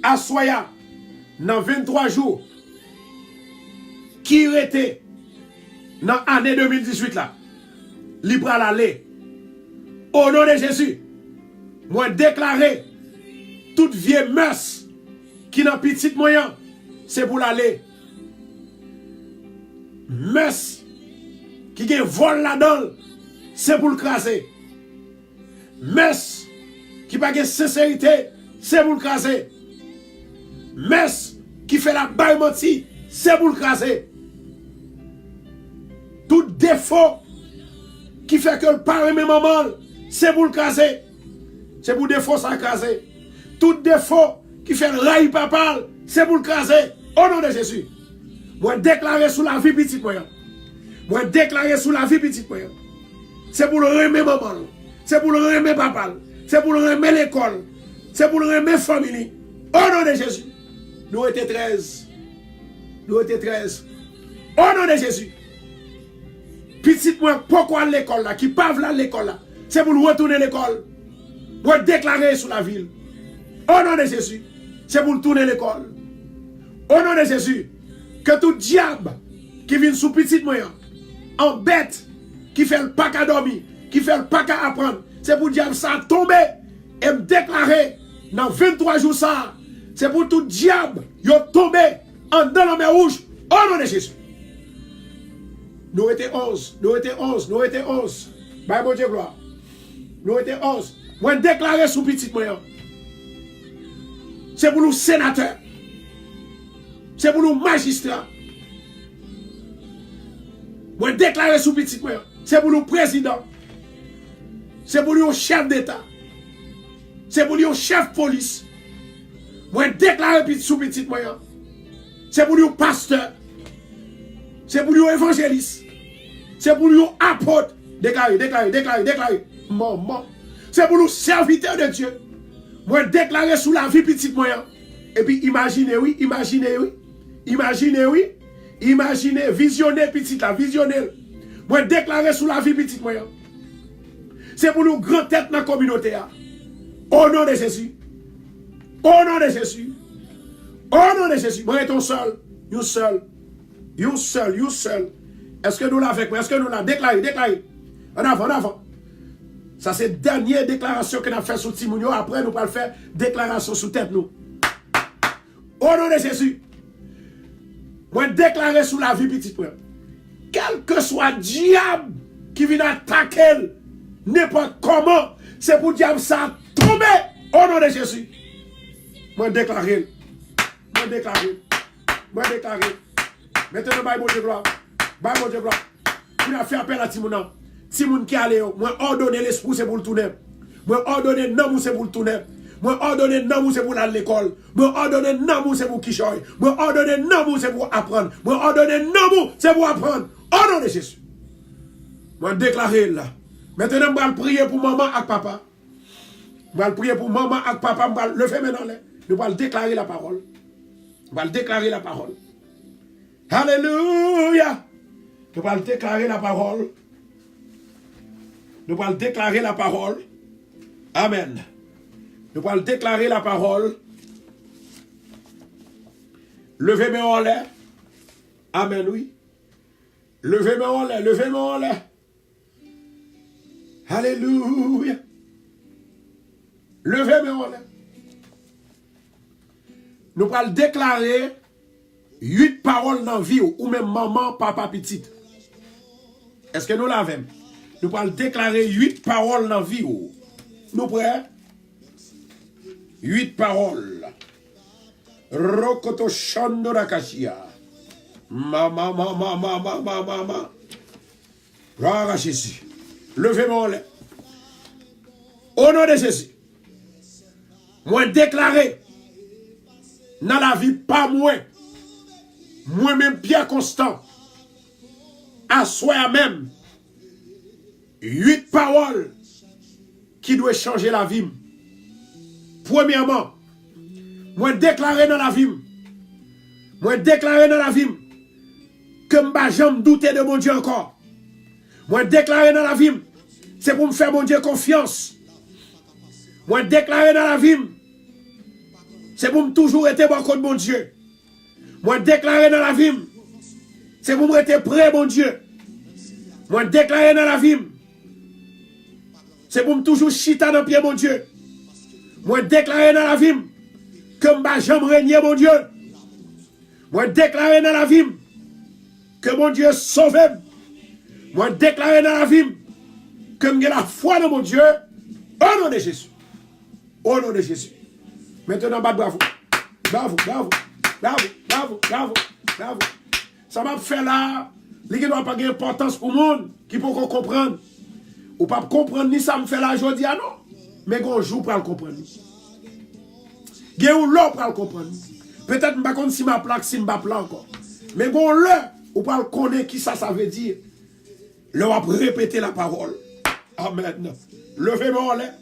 Assoya dans 23 jours qui était dans l'année 2018 là. Libre à l'aller. Au nom de Jésus. Moi déclarer toute vieille mœurs qui n'a petit moyen, c'est pour l'aller. Mœurs qui gen vol là-dedans, c'est pour le craser. Mœurs qui n'a pas de sincérité, c'est pour le craser. Mœurs qui fait la baille menti, c'est pour le craser. Tout défaut qui fait que le père et maman, c'est pour le craser. C'est pour le défaut ça craser. Tout défaut qui fait le rail papa, c'est pour le craser. Au nom de Jésus. Moi déclarer sous la vie petite moyen. Moi déclarer sous la vie petite moyen. C'est pour le remettre maman. C'est pour le remettre papa. C'est pour le remettre l'école. C'est pour le remettre famille. Au nom de Jésus. Nous étions 13. Nous étions 13. Au nom de Jésus. Petite moi, pourquoi l'école là, qui pave là l'école là, c'est pour retourner l'école. Moi déclarer sous la ville. Au nom de Jésus. C'est pour tourner l'école. Au nom de Jésus. Que tout diable qui vient sous petite moyen, en bête, qui fait le pas qu'à dormir, qui fait le pas qu'à apprendre, c'est pour diable ça tomber et me déclarer dans 23 jours ça. C'est pour tout diable qui tomber en dans la mer rouge. Au nom de Jésus. Nous étions 11. Nous étions 11. Nous étions 11. Bah, mon Dieu, gloire. Nous étions 11. Moi, déclarer sous petite moyen. C'est pour nous sénateurs. C'est pour nous magistrats. Moi, déclarer sous petit moyen. C'est pour nous présidents. C'est pour nous chef d'État. C'est pour nous chef police. Moi, déclarer sous petit moyen. C'est pour nous pasteurs. C'est pour nous évangélistes. C'est pour nous apôtres. Déclarez. Maman. C'est pour nous serviteurs de Dieu. Moi, déclarer sous la vie petite moyen. Et puis, imaginez, visionner petite la, visionner. Moi, déclarer sous la vie petite moyen. C'est pour nous grand tête dans la communauté. Au nom de Jésus. Au nom de Jésus. Au nom de Jésus. Moi, étant seul. You seul. Est-ce que nous l'avons avec moi? Est-ce que nous l'avons déclaré? En avant. Ça, c'est la dernière déclaration qu'on a fait sur Timounio. Après, nous allons faire déclaration sous tête nous. Au nom de Jésus. Moi, déclarer sous la vie petite frère. Quel que soit diable qui vient attaquer n'importe comment, c'est pour diable ça tomber. Au nom de Jésus. Moi, déclarer. Maintenant, bye, bon Dieu gloire. On a fait appel à Timouna. Timoun qui allait, moi, ordonner l'esprit, c'est pour le tourner. Moi, ordonner non, c'est pour le tourner. Moi, ordonner non, c'est pour aller à l'école. Moi, ordonner non, c'est pour quichoy. Moi, ordonner non, c'est pour apprendre. Moi, ordonner non, c'est pour apprendre. Au nom de Jésus. Moi, déclarer là. Maintenant, je vais prier pour maman et papa. Je vais prier pour maman et papa. Je vais le faire maintenant. Nous allons déclarer la parole. Alléluia. Nous allons déclarer la parole. Amen. Nous allons déclarer la parole. Levez-moi en l'air. Amen, oui. Levez-moi en l'air. Alléluia. Levez-moi en l'air. Nous allons déclarer 8 paroles dans la vie, ou même maman, papa, petite. Est-ce que nous l'avons? Nous allons déclarer 8 paroles dans la vie. Nous prêts? 8 paroles. Rokoto Shandora Kashia. Mama. Gloire à Jésus. Levez-moi en l'air. Au nom de Jésus. Moi déclarer dans la vie, pas moi-même Pierre Constant, à soi-même, 8 paroles qui doivent changer la vie. Premièrement, moi déclarer dans la vie, que je ne vais jamais douter de mon Dieu encore. Moi déclarer dans la vie, c'est pour me faire mon Dieu confiance. Moi déclarer dans la vie, c'est pour me toujours être bon contre mon Dieu. Moi déclarer dans la vie, c'est pour me être prêt, mon Dieu. Moi déclarer dans la vie, c'est pour me toujours chita dans le pied, mon Dieu. Moi déclarer dans la vie, que je ne vais jamais régner, mon Dieu. Moi déclarer dans la vie, que mon Dieu sauve. Moi déclarer dans la vie, que j'ai la foi dans mon Dieu. Au nom de Jésus. Au nom de Jésus. Maintenant, bravo. Ça m'a fait là, il ne doit pas avoir d'importance pour le monde qui peut comprendre. Ou pas comprendre ni ça me fait là aujourd'hui, non. Mais un jour pour le comprendre. Il y a un lot pour le comprendre. Peut-être que je ne sais pas si ma plaque, si ma plaque encore. Mais il y a un lot ou pas le connaître qui ça veut dire. Le va répéter la parole. Amen. Levez-moi en l'air.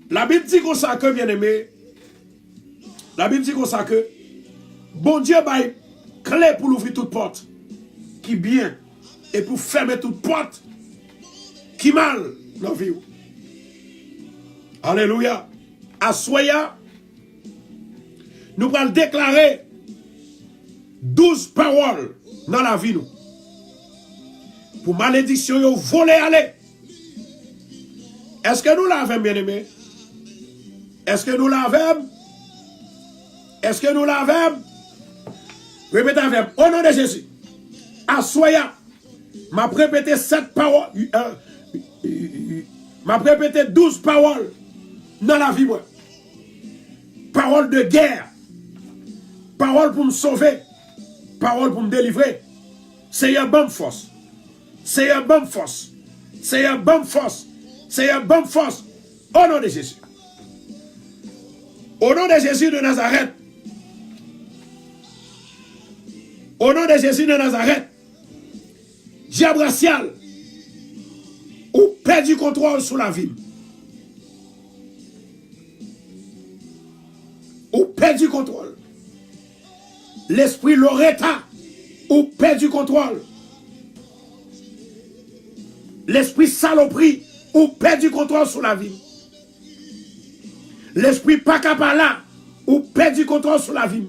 La Bible dit comme ça que, bien aimé, la Bible dit comme ça que, bon Dieu a une clé pour ouvrir toute porte qui bien et pour fermer toute porte qui mal dans la vie. Alléluia. Assoya, nous allons déclarer 12 paroles dans la vie. Nous. Pour malédiction, yo voler aller. Est-ce que nous l'avons, bien aimé? Est-ce que nous l'avons? Est-ce que nous l'avons? Répétez avec moi. Au nom de Jésus. Assoya, m'a répété 7 paroles. M'a répété 12 paroles dans la vie. Moi. Paroles de guerre. Paroles pour me sauver. Paroles pour me délivrer. C'est une bonne force. C'est une bonne force. C'est une bonne force. C'est une bonne force. Au nom de Jésus. Au nom de Jésus de Nazareth. Au nom de Jésus de Nazareth. Diable racial. perd du contrôle sur la vie. Ou perd du contrôle. L'esprit Loretta, ou perd du contrôle. L'esprit saloperie, ou perd du contrôle sur la vie. L'esprit pakapala, ou perd du contrôle sur la vie.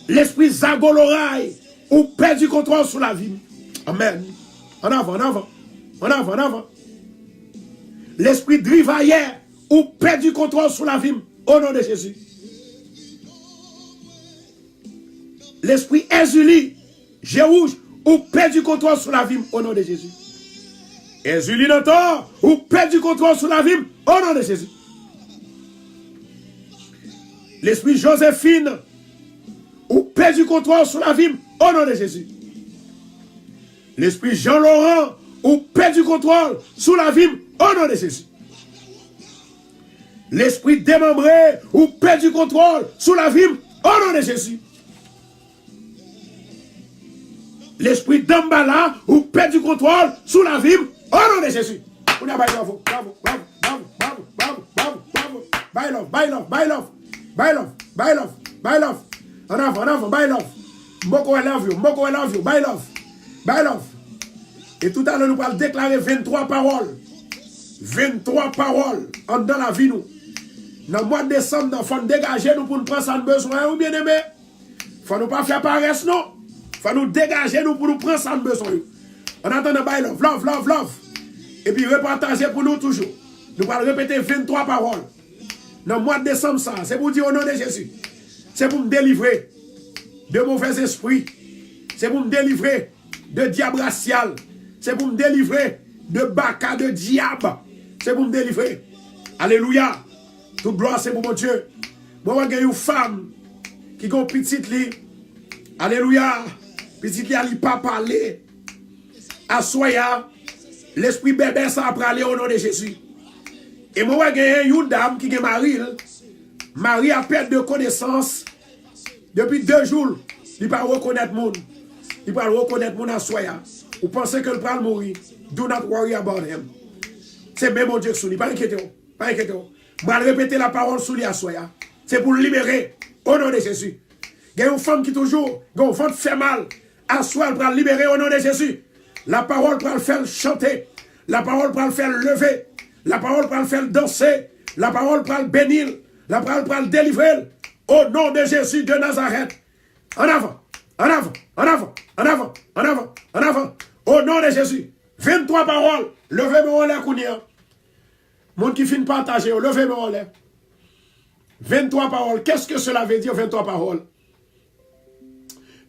L'esprit zagoloraï, ou perd du contrôle sur la vie. Amen. En avant, en avant. En avant, en avant. L'esprit drivaillère, ou perd du contrôle sur la vie. Au nom de Jésus. L'esprit Ezuli, Jérouge, ou perd du contrôle sur la vie. Au nom de Jésus. Ezuli Notor, ou perd du contrôle sur la vie. Au nom de Jésus. L'esprit Joséphine, ou perd du contrôle sur la vie. Au nom de Jésus. L'esprit Jean-Laurent, ou perd du contrôle sur la vie. Au nom de Jésus. L'esprit démembré, ou perd du contrôle sur la vie. Au nom de Jésus. L'esprit d'Ambala, ou perd du contrôle sur la vie. Au nom de Jésus. Bravo, bravo, bravo, bravo, bravo, bravo, bravo, bravo. By love, by love, by love, by love, by love, by love. En avant, by love. Moko I love you, Moko I love you, by love, by love. Et tout à l'heure, nous allons déclarer 23 paroles. 23 paroles dans la vie, nous. Dans le mois de décembre, il faut nous dégager nous pour nous prendre ça de besoin, ou bien aimé. Il faut nous pas faire paresse, non. Il faut nous dégager nous pour nous prendre ça de besoin. En attendant, by love, love, love, love. Et puis repartager pour nous toujours. Nous allons répéter 23 paroles. Dans le mois de décembre, ça, c'est pour dire au nom de Jésus. C'est pour me délivrer de mauvais esprits. C'est pour me délivrer de diable racial. C'est pour me délivrer de baka de diable. C'est pour me délivrer. Alléluia. Toute gloire, c'est pour mon Dieu. Moi, j'ai une femme qui a une petite lit. Alléluia. Petite lit, elle n'a pas parlé. Assoya. L'esprit bébé, ça a parlé au nom de Jésus. Et moi, j'ai une dame qui est mariée. Marie a perdu de connaissance depuis 2 jours. Il ne peut pas reconnaître mon. Il ne peut pas reconnaître mon assoya. Vous pensez que le pral mourir. Do not worry about him. C'est même mon Dieu sous lui. Pas inquiétez-vous. Pas inquiétez-vous. Je vais répéter la parole sous lui assoya. C'est pour le libérer. Au nom de Jésus. Il y a une femme qui toujours, quand une femme fait mal, assoya, elle va le libérer au nom de Jésus. La parole va le faire chanter. La parole va le faire lever. La parole va le faire danser. La parole va le bénir. La parole va le délivrer. Au nom de Jésus de Nazareth. En avant. En avant. En avant. En avant. En avant. En avant. Au nom de Jésus. 23 paroles. Levez-moi en l'air, Kounia. Monde qui finit de partager, levez-moi en l'air. 23 paroles. Qu'est-ce que cela veut dire, 23 paroles?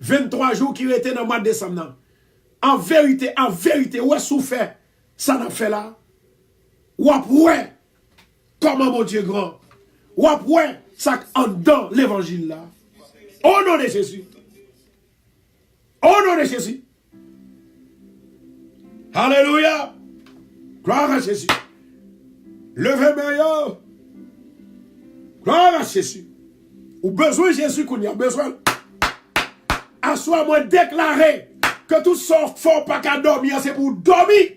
23 jours qui étaient dans le mois de décembre. En vérité, où est-ce que fait ça n'a fait là? Ou après, comment mon Dieu grand? Ou après, ça en dans l'évangile là? Au nom de Jésus. Au nom de Jésus. Alléluia. Gloire à Jésus. Levez-moi. Gloire à Jésus. Ou besoin de Jésus qu'on y a besoin. Assois-moi déclarer que tout sort fort pas qu'à dormir, c'est pour dormir.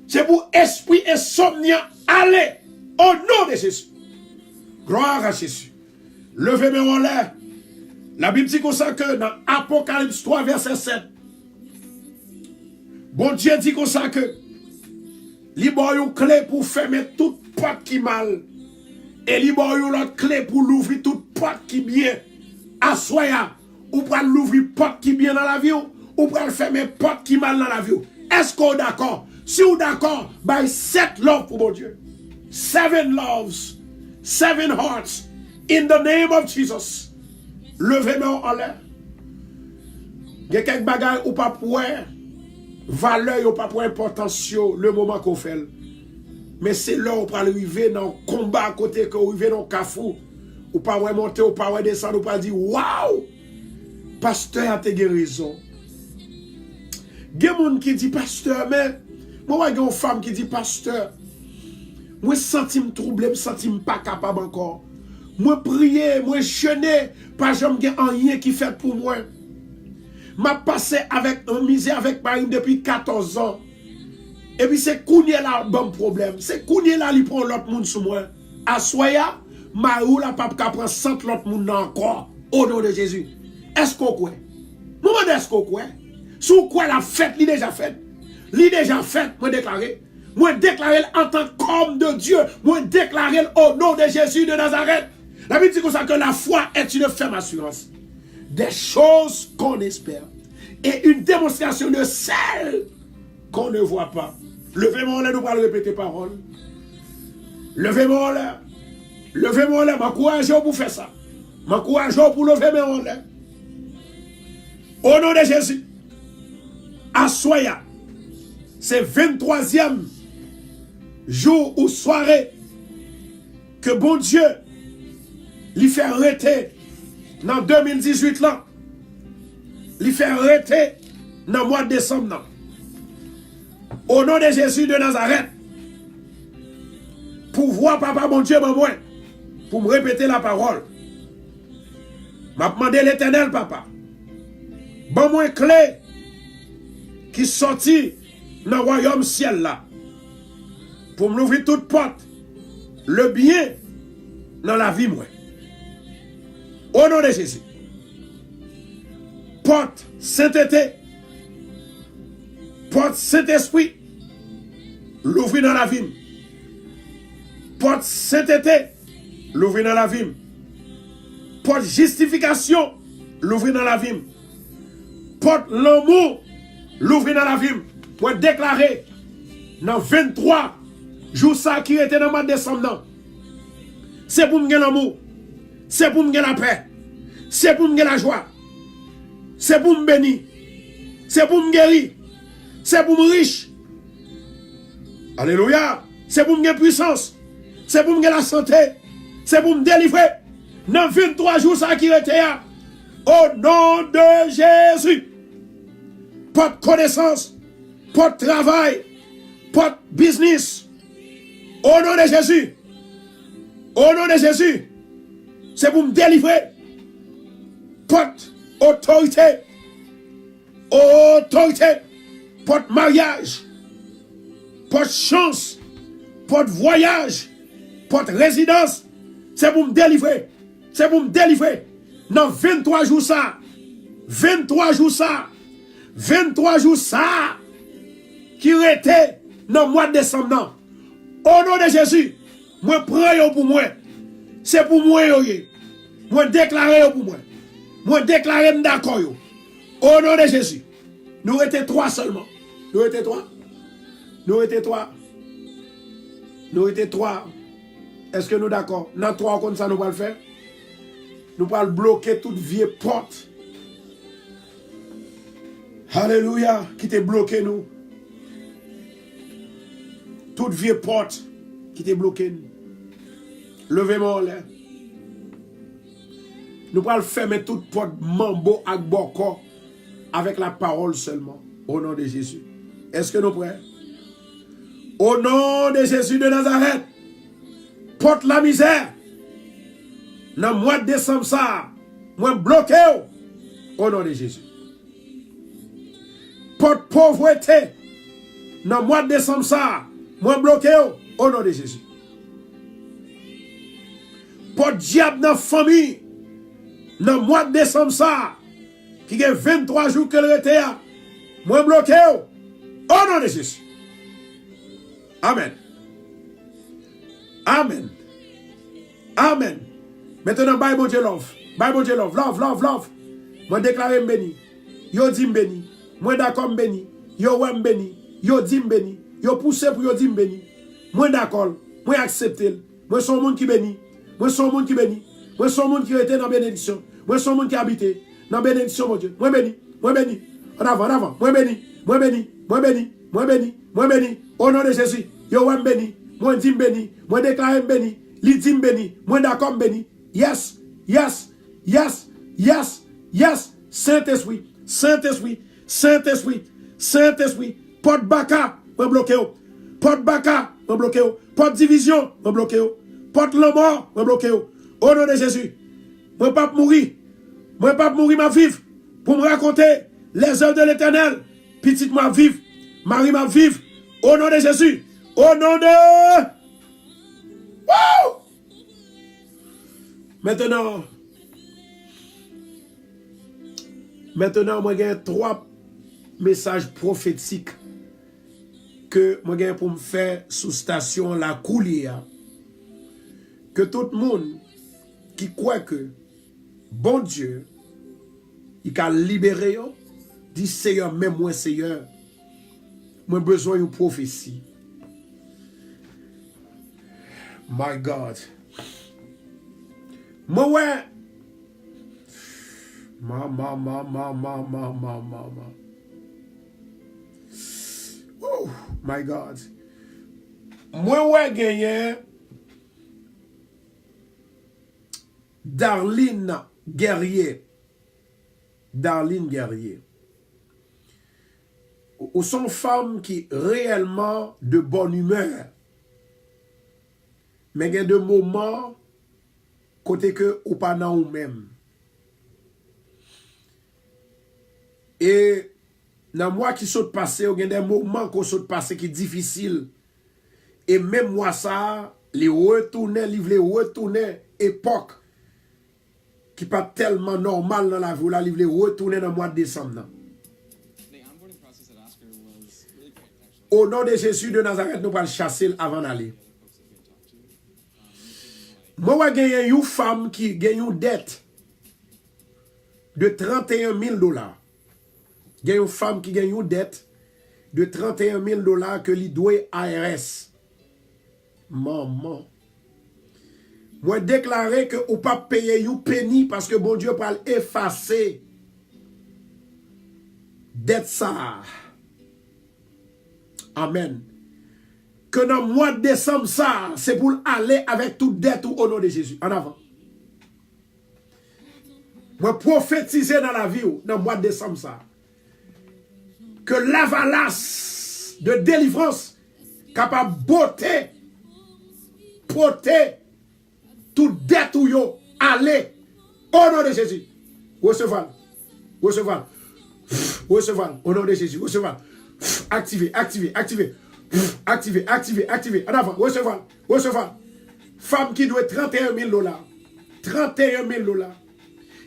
C'est pour esprit insomnia aller au nom de Jésus. Gloire à Jésus. Levez-moi en l'air. La Bible dit comme ça que dans Apocalypse 3 verset 7. Bon Dieu dit comme ça que il y a une clé pour fermer toute porte qui mal. Et il y a une autre clé pour l'ouvrir toute porte qui bien. Assoya, ou pour l'ouvrir porte qui bien dans la vie, ou pour fermer porte qui mal dans la vie. Est-ce qu'on est d'accord? Si vous êtes d'accord, by 7 loves pour mon Dieu. 7 loves, 7 hearts, in the name of Jesus. Levez-moi en l'air. Il y a quelques bagages ou pas pour valeur ou pas pour importance le moment qu'on fait. Mais c'est là où on peut arriver dans le combat à côté, qu'on arrive dans le cafou. Ou pas monter, ou pas descendre, ou pas dire waouh, pasteur a te guérison. Il y a des gens qui disent pasteur, mais moi, il y a une femme qui dit pasteur. Moi, je sens troublé, je sens pas capable encore. Moi, prier, moi, jeûner, pas jamais rien qui fait pour moi. m'a passé avec un misère avec Marine depuis 14 ans. Et puis c'est Kounye là bon problème. C'est Kounye là qui prend l'autre monde sur moi. À Soya, Marou la pape qui prend 100 l'autre monde encore. Au nom de Jésus. Est-ce qu'on croit? Moi, est-ce qu'on croit? Sous quoi la fête, l'idée déjà faite? L'idée déjà faite, moi déclaré. Moi déclaré en tant qu'homme de Dieu. Moi déclaré au nom de Jésus de Nazareth. La Bible dit comme ça que la foi est une ferme assurance des choses qu'on espère et une démonstration de celles qu'on ne voit pas. Levez-moi là, nous allons répéter parole. Levez-moi là. Levez-moi là. M'encouragez pour faire ça. M'encouragez pour lever moi là. Au nom de Jésus. À Soya. C'est 23e jour ou soirée que bon Dieu lui fait arrêter dans 2018 là. Lui fait arrêter dans le mois de décembre là. Au nom de Jésus de Nazareth, pour voir papa mon Dieu moi, pour me répéter la parole, m'a demandé l'Éternel papa, bon moi clé qui sorti dans le royaume ciel là, pour m'ouvrir toute porte, le bien dans la vie moi. Au nom de Jésus, porte sainteté, porte Saint-Esprit, l'ouvrir dans la vie. Porte sainteté, l'ouvrir dans la vie. Porte justification, l'ouvrir dans la vie. Porte l'amour, l'ouvrir dans la vie. Pour déclarer dans 23 jours ça qui était dans le mois de décembre. C'est pour me gagner l'amour. C'est pour me gagner la paix. C'est pour me gagner la joie. C'est pour me bénir. C'est pour me guérir. C'est pour me riche. Alléluia. C'est pour me gagner puissance. C'est pour me gagner la santé. C'est pour me délivrer. Dans 23 jours ça qui était là. Au nom de Jésus. Pas de connaissance. Pas de travail. Pas de business. Au nom de Jésus. Au nom de Jésus. C'est pour me délivrer. Pas d'autorité. Autorité. Pas de mariage. Pas de chance. Pas de voyage. Pas de résidence. C'est pour me délivrer. C'est pour me délivrer. Dans 23 jours ça. 23 jours ça. 23 jours ça. Qui était dans le mois de décembre. Au nom de Jésus. Moi prends pour moi. C'est pour moi. Moi déclarer pour moi. Moi déclarer d'accord. Au nom de Jésus. Nous étions 3 seulement. Nous étions 3. Nous étions 3. Nous étions 3. Est-ce que nous d'accord? Dans 3 comme ça nous allons le faire. Nous allons bloquer toute vieille porte. Alléluia. Qui t'est bloqué nous. Toute vieille porte qui t'est bloqué nous. Levez-moi là. Nous allons fermer toute porte mambo ak boko avec la parole seulement. Au nom de Jésus. Est-ce que nous prêts? Au nom de Jésus de Nazareth. Porte la misère. Dans le mois de décembre ça. Moi bloqué. Au nom de Jésus. Porte pauvreté. Dans le mois de décembre ça. Moi bloqué. Au nom de Jésus. Porte diable dans la famille. Dans le mois de décembre ça. Qui a 23 jours que le était. Moi bloqué. Au nom de Jésus. Amen. Amen. Amen. Maintenant, Bible Dieu love. Bible Dieu love. Love. Moi déclare m'béni. Yo dit m'béni. Moi d'accord m'béni. Yo ouais m'béni. Yo dit m'béni. Yo poussé pour yo dit m'béni. Moi d'accord. Moi accepter. Moi son monde qui béni. Moi son monde qui béni. Moi son monde qui était dans bénédiction. Moi son monde qui habite dans bénédiction mon Dieu. Moi béni. En avant. Moi béni. Au nom de Jésus. Yo ouais m'béni. Moi dit m'béni. Moi déclare m'béni. Li dit m'béni. Moi d'accord m'béni. Yes. Saint-Esprit. Porte baka, moi bloqué. Porte baka, moi bloqué. Porte division, moi bloqué. Porte la mort, moi bloqué. Au nom de Jésus. Moi pas mourir. Ma vivre pour me raconter les œuvres de l'Éternel. Petite m'a vive, Marie m'a vive. Au nom de Jésus. Au nom de... Wow! Maintenant, moi j'ai 3 messages prophétiques que moi j'ai pour me faire sous station la coulière. Que tout le monde qui croit que bon Dieu, il a libéré, dit Seigneur, même moi Seigneur, moi besoin d'une prophétie. My God. Moi ouais. Oh my God. Moi ouais gagné Darlene Guerrier. Darlene Guerrier. Ou sont femmes qui réellement de bonne humeur. Mais il y a des moments côté que ou pas dans ou même. Et dans moi qui saute passé, il y a des moments qu'on saute passé qui difficile. Et même moi ça, les retourner, les retourner époque qui pas tellement normal dans la vie, là, les retourner dans le mois de décembre. Au nom de Jésus de Nazareth, nous allons chasser avant d'aller. Moi, j'ai une femme qui a une dette de 31 000 $. Il y a une femme qui a une dette de 31 000 $ que lui doit ARS. Maman. Moi, déclaré que ou pas payer un penny parce que bon Dieu va effacer dette ça. Amen. Que dans le mois de décembre, ça, c'est pour aller avec toute dette au nom de Jésus. En avant. Moi, prophétiser dans la vie, dans le mois de décembre, ça. Que l'avalanche de délivrance capable de botter, porter toute dette ou yo, aller au nom de Jésus. Recevoir. Recevoir. Recevoir. Au nom de Jésus. Recevoir. Activer. Activer. Activer. Activer, activer, activer. En avant, recevoir, recevoir. Femme qui doit 31 000 $. 31 000 $.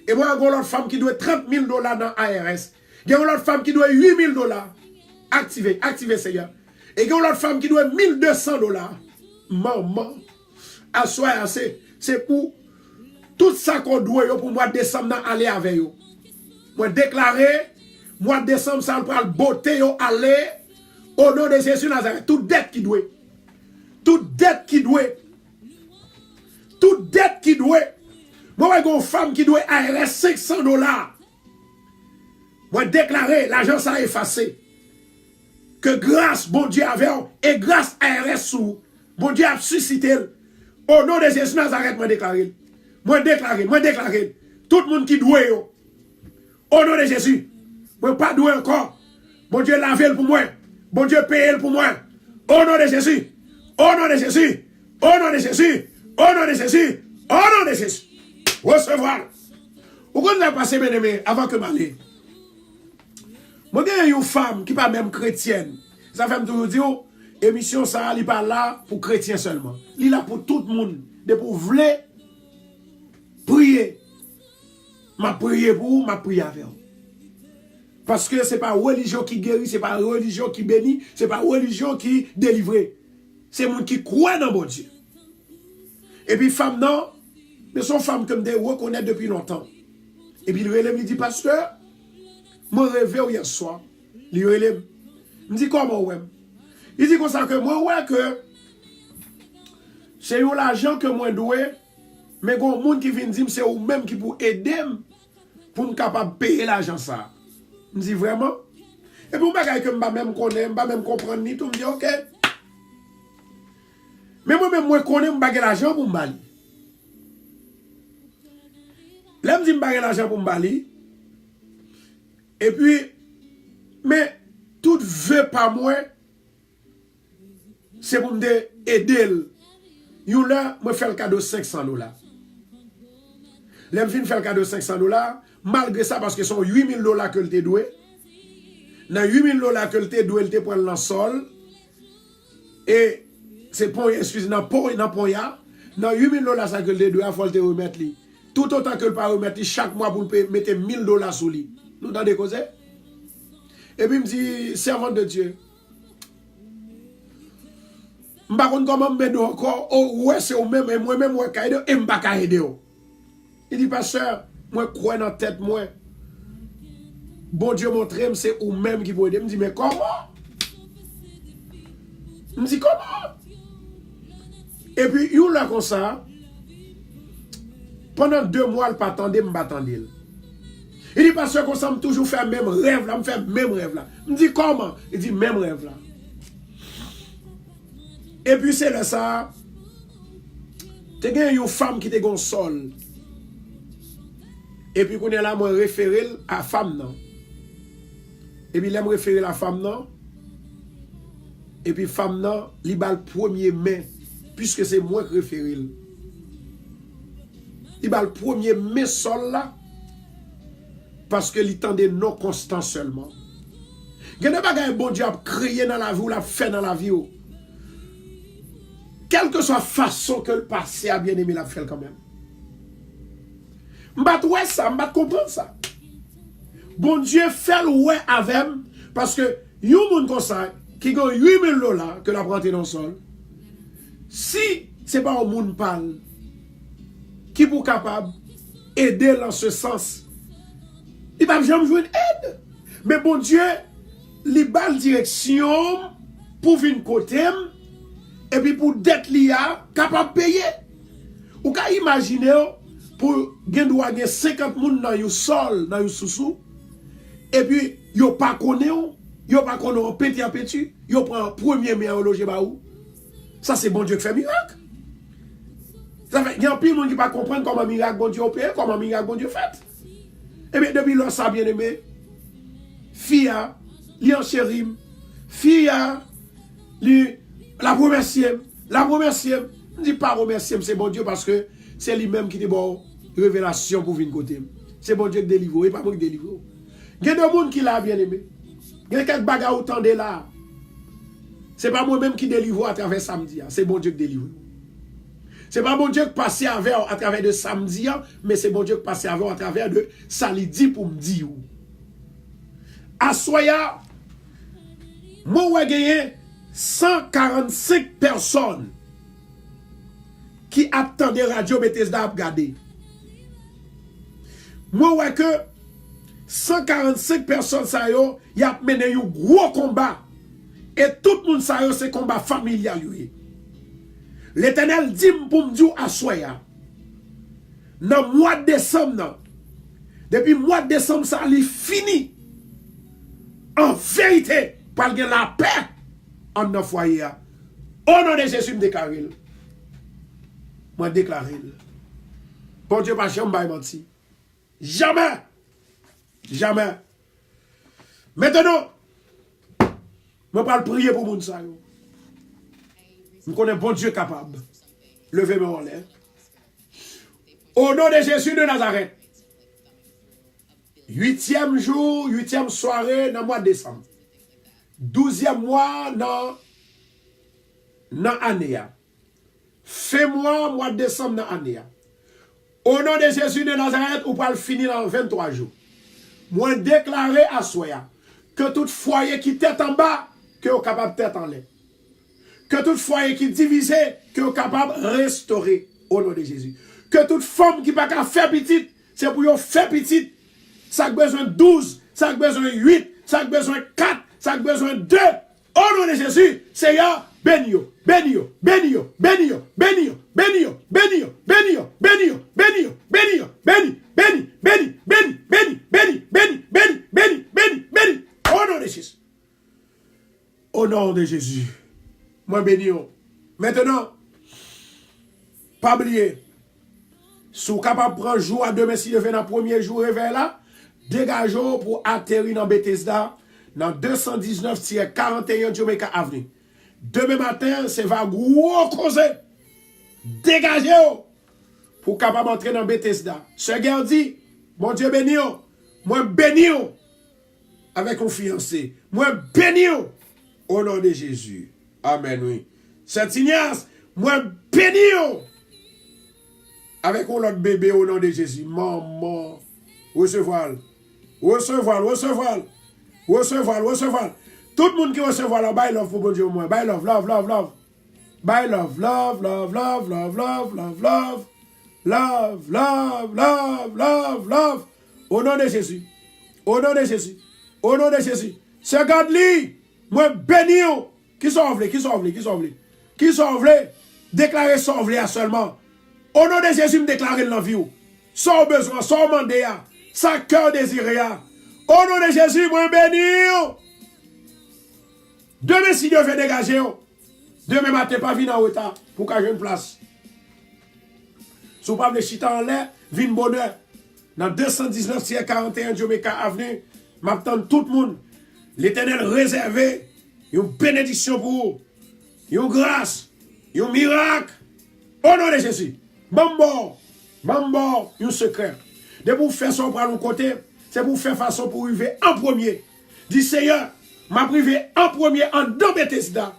Et moi, j'ai une autre femme qui doit 30 000 $ dans ARS. Il y a une autre femme qui doit 8 000 $. Activer, activer, Seigneur. Et il y a une autre femme qui doit 1 200 $. Maman, assoyez, c'est pour tout ça qu'on doit pour mois de décembre aller avec vous. Moi, déclarer, mois de décembre, ça va le beauté, aller. Au nom de Jésus Nazareth, toute dette qui doit. Toute dette qui doit. Toute dette qui doit. Moi, j'ai une femme qui doit ARS 500 $. Moi, déclarer, l'argent ça a effacé. Que grâce, bon Dieu avait, et grâce ARS sous, bon Dieu a suscité. Au nom de Jésus Nazareth, moi déclarer. Moi déclarer. Tout le monde qui doit. Au nom de Jésus. Moi, pas doué encore. Bon Dieu lave pour moi. Bon Dieu paye pour moi. Au nom de Jésus. Au nom de Jésus. Au nom de Jésus. Au nom de Jésus. Au nom de Jésus. Recevoir. Vous connaissez passé, mes amis, avant que m'aller. Moi, j'ai une femme qui n'est pas même chrétienne. Ça fait toujours dire, émission ça, elle n'est pas là pour chrétiens seulement. Elle est là pour tout le monde. De pour vouloir prier. Ma prier pour vous, ma prier avec vous. Parce que ce n'est pas religion qui guérit, ce n'est pas religion qui bénit, ce n'est pas religion qui délivre. C'est monde qui croit dans mon Dieu. Et puis, femme, non, mais son femme que je reconnais depuis longtemps. Et puis, il dit, pasteur, je me réveille hier soir. Il me dit, comment, ouais? Il dit comme ça que moi, ouais, que c'est l'argent que moi dois, mais il y a un monde qui vient dire, c'est ou même qui peut aider pour me capable de payer l'argent ça. Je dis vraiment. Et puis, je ne vais même connaître, je ne vais même comprendre ni tout. Je me dis, ok. Mais moi-même, je connais, je ne vais pas l'argent pour me bali. Là, je me dis, je ne vais pas l'argent pour me bali. Et puis, mais tout veut pas moi, c'est pour me aider. Yo là, je fais le cadeau de 500 $. Là, je fais le cadeau de 500 $. Malgré ça, parce que ce sont 8 000 $ que je te dois, Dans 8000 dollars que le doit te prendre dans le sol. Et c'est pour, excusez, dans Poya. Dans 8000 dollars ça que le doit, il faut te remettre lui. Tout autant que le pas remettre chaque mois pour mettre 1000 dollars sous lui. Nous dans des causes. Et puis il me dit, servant de Dieu. Je ne sais pas comment je me encore. Oh, ouais, c'est au même, et moi-même, je vais aider, et je ne vais pas aider. Il dit, pasteur, moi, je crois dans la tête, moi. Bon Dieu montre, c'est ou même qui peut aider. Je me dis, mais comment? Je me dis, comment? Et puis, il là comme ça. Pendant 2 mois, il ne pas attendre, je ne attendre. Il dit, pasteur, comme ça, je toujours fait le même rêve là, je fais le même rêve là. Je me dis, comment? Il dit, même rêve là. Et puis c'est là ça, tu as une femme qui te gon sol. Et puis qu'on est là, moi référé à femme non. Et puis là, me référé à la femme non. Et puis femme non, li bal 1er mai, puisque c'est moi qui référé. Il bal 1er mai sol là, parce que il tendait non constant seulement. Il y a des bagages bon Dieu a créé dans la vie ou l'a fait dans la vie. Quelle que soit la façon que le passé a bien aimé la faire quand même. Je vais ça, je vais comprendre ça. Bon Dieu fait le ouais avec parce que yon moun comme ça qui gagne 8000 dollars que la prendre dans le sol. Si ce n'est pas un monde parle qui pour capable aider dans ce sens, il va jamais jouer une aide. Mais bon Dieu, il va direction pour venir côté. Et puis pour dette l'IA, capable de payer. Ou ka imaginer pour gen doit gen 50 moun dans yon sol, dans yon sous-sous. Et puis yo pas connaît yo pas connaît petit à petit, yo prend premier mai en loger ba ou. Ça c'est bon Dieu qui fait miracle. Ça fait y a pile monde qui pas comprendre comment miracle bon Dieu opère, comment miracle bon Dieu fait. Et bien depuis là ça bien aimé. Fia, li en chérim, fia, li la remercier, je ne dis pas remercier, c'est bon Dieu parce que c'est lui-même qui te bon révélation pour venir côté. C'est bon Dieu qui délivre, et pas moi qui délivre. Il y a des gens qui l'a bien aimé. Il y a quelques bagages autant de là. C'est pas moi-même qui délivre à travers samedi, c'est bon Dieu qui délivre. C'est pas bon Dieu qui passe à travers de samedi, mais c'est bon Dieu qui passe à travers de samedi pour me dire. À Soya, moi j'ai gagné 145 personnes qui attendaient Radio Bethesda à regarder. Moi, ouais que 145 personnes, ça y a mené un gros combat. Et tout le monde, ça y c'est combat familial. L'Éternel dit pour me dire à Soya, dans le mois de décembre, depuis le mois de décembre, ça a fini. En vérité, par la paix. En notre foyer. Au nom de Jésus, je me déclare. Moi, déclare. Bon Dieu, pas jamais menti. Jamais. Jamais. Maintenant, je vais prier pour mon ça. Je connais bon Dieu capable. Levez-moi en l'air. Au nom de Jésus de Nazareth. 8e jour, 8e soirée dans le mois de décembre. 12e mois dans l'année. Mois de décembre dans l'année. Au nom de Jésus de Nazareth, on va le finir dans 23 jours. Moi, déclarer à Soya que tout foyer qui tête en bas, que vous capable de tête en l'air. Que tout foyer qui divisé, que vous capable de restaurer au nom de Jésus. Que toute femme qui n'a pas faire petite, c'est pour vous faire petite. Ça a besoin de 12, ça a besoin de 8, ça a besoin de 4. Ça a besoin de 2. Au nom de Jésus, Seigneur, bénis-yo, bénis-yo, bénis-yo, bénis-yo, bénis-yo, bénis-yo, bénis-yo, bénis-yo, bénis-yo, bénis-yo, bénis-yo, bénis, bénis, bénis, bénis, bénis, bénis, bénis, bénis, bénis, bénis, bénis. Au nom de Jésus. Au nom de Jésus. Moi bénis-yo. Maintenant, pas oublier. Si vous êtes capable de prendre jour à demain, si vous venez dans le premier jour réveil là, dégagez pour atterrir dans Bethesda. Dans 219-41 Jamaica Avenue. Demain matin, c'est va gros causer. Dégagez-vous pour capable entrer dans Bethesda. Ce gars dit, mon Dieu béni, moi béni. avec un fiancé. Moi, béni au nom de Jésus. Amen, oui. Saint-Ignace, moi, béni avec un autre bébé au nom de Jésus. Maman, recevoir. Recevoir. Tout le monde qui recevoir la bye love pour bon Dieu au moins. Bye love. Bye love. Love. Au nom de Jésus. C'est Godly. Moi béni. Qui sauve? Déclarer sauve à seulement. Au nom de Jésus, me déclarer l'envie. Sans besoin, sans demander, sans cœur désiré. Au nom de Jésus, moi béni. Demain, si Dieu veut dégager, demain matin, pas venir en retard pour qu'il y ait une place. Si vous parlez de chita en l'air, vin bonheur. Dans 219 41 Jamaica Avenue, m'attend tout le monde. L'Éternel réservé une bénédiction pour vous, une grâce, un miracle. Au nom de Jésus. Bambo, un secret. De vous faire son bras de côté, c'est pour faire façon pour arriver en premier. Dis Seigneur, m'a privé en premier en deux Bethesda.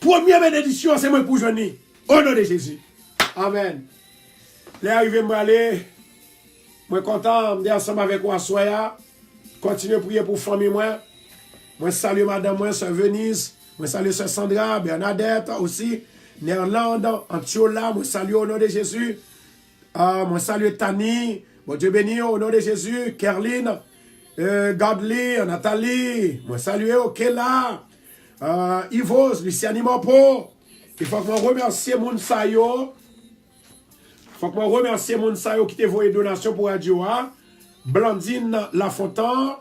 Première bénédiction, c'est moi pour joindre. Au nom de Jésus. Amen. Les arrivés, moi aller. Moi content d'être ensemble avec vous à Soya. Continuez à prier pour famille moi. Moi salue madame moi, sœur Venise. Moi salue sœur Sandra, Bernadette aussi. Néerlande, Antiola, moi salue au nom de Jésus. Moi salue Tani. Bon Dieu béni au nom de Jésus. Kerline, Godly, Nathalie. Moi salue Okela. Yvos, Luciani Mopo. Il faut que je remercie mon sayo. Il faut que je remercie mon sayo qui t'a envoyé donation pour Radio A. Blandine Lafontaine.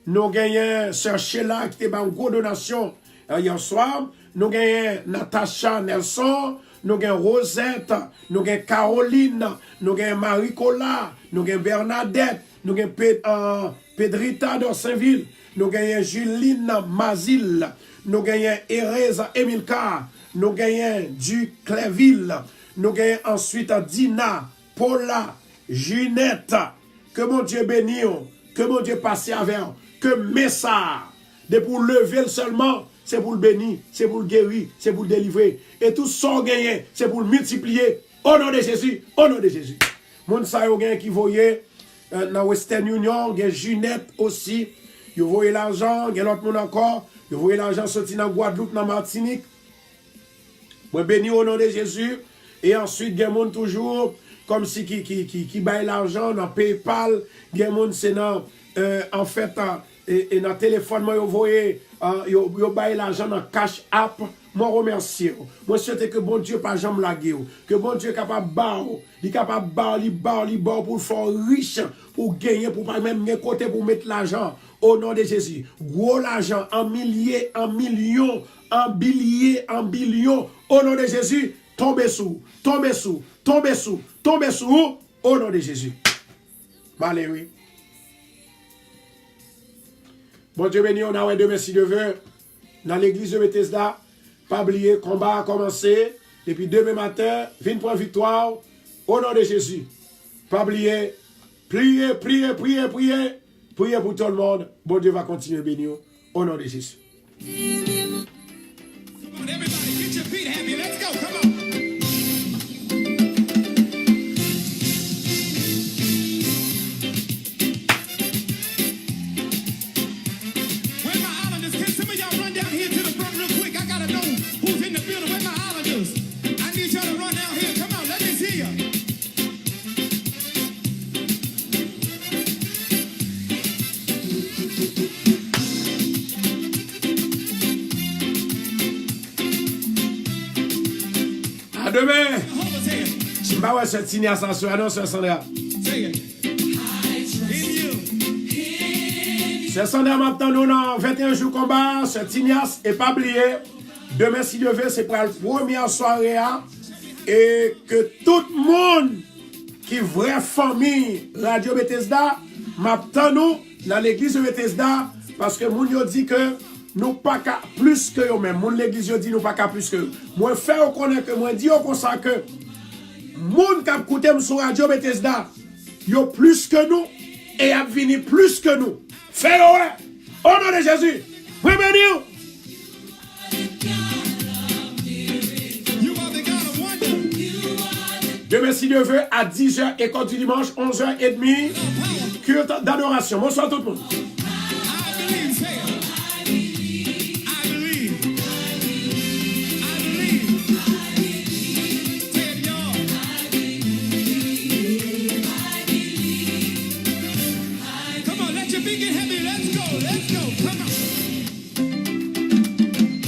Nous gagnons Sœur Sheila qui t'a envoyé une grosse donation hier soir. Nous gagnons Natasha Nelson. Nous gagnons Rosette. Nous gagnons Caroline. Nous gagnons Marie-Cola. Nous gagnons Bernadette. Nous gagnons Pedrita de Saint-Ville. Nous gagnons Juline Mazil. Nous gagnons Ereza Emilka. Nous gagnons du Cléville. Nous gagnons ensuite Dina, Paula, Junette. Que mon Dieu bénisse. Que mon Dieu passe avec. Que Messa. De pour lever seulement, c'est pour le bénir, c'est pour le guérir, c'est pour le délivrer. Et tout ça gagné, c'est pour le multiplier. Au nom de Jésus, au nom de Jésus. Moun sa yo gen qui voyait dans Western Union, gen Junette aussi. Yo voyez l'argent, gen l'autre monde encore. Yo voyez l'argent sorti dans Guadeloupe, dans Martinique. Moi béni au nom de Jésus. Et ensuite, gen moun toujours comme si qui baille l'argent dans PayPal. Gen moun c'est dans en fait et dans le téléphone, moi, vous voyez, vous baillez l'argent dans Cash App. Moi, remercie. Moi, je souhaite que bon Dieu pas jamais laguer. Que bon Dieu est capable de barrer. Il est capable de barrer pour faire riche, pour gagner, pour pas même de côté pour mettre l'argent. Au nom de Jésus. Gros l'argent, en milliers, en millions, en billets, en billions. Au nom de Jésus, tombez sous. Au nom de Jésus. Allez, oui. Bon Dieu béni, on a demain si Dieu veut. Dans l'église de Bethesda, pas oublier, combat a commencé. Depuis demain matin, 20 points victoire. Au nom de Jésus. Pas oublier, priez pour tout le monde. Bon Dieu va continuer à bénir. Au nom de Jésus. Demain, je vais voir cette signe ascension. Annonce Sandra. C'est Sandra m'attend nous dans 21 jours combat. C'est Tignas et pas oublier. Demain, si Dieu veut, c'est pour la première soirée. Et que tout le monde qui est vraie famille Radio Bethesda m'attend nous dans l'église de Bethesda. Parce que moun yo dit que nous pas qu'à plus que eux même. Mon l'église dit nous pas qu'à plus que eux. Moi faire connaître que moi dit comme ça que moun qui écoute sur Radio Bethesda, yo plus que nous et a venu plus que nous. Fait ouais. Au nom de Jésus. Oui, béni. Demain, si Dieu veut, à 10h, école du dimanche, 11h30, culte d'adoration. Bonsoir tout le monde.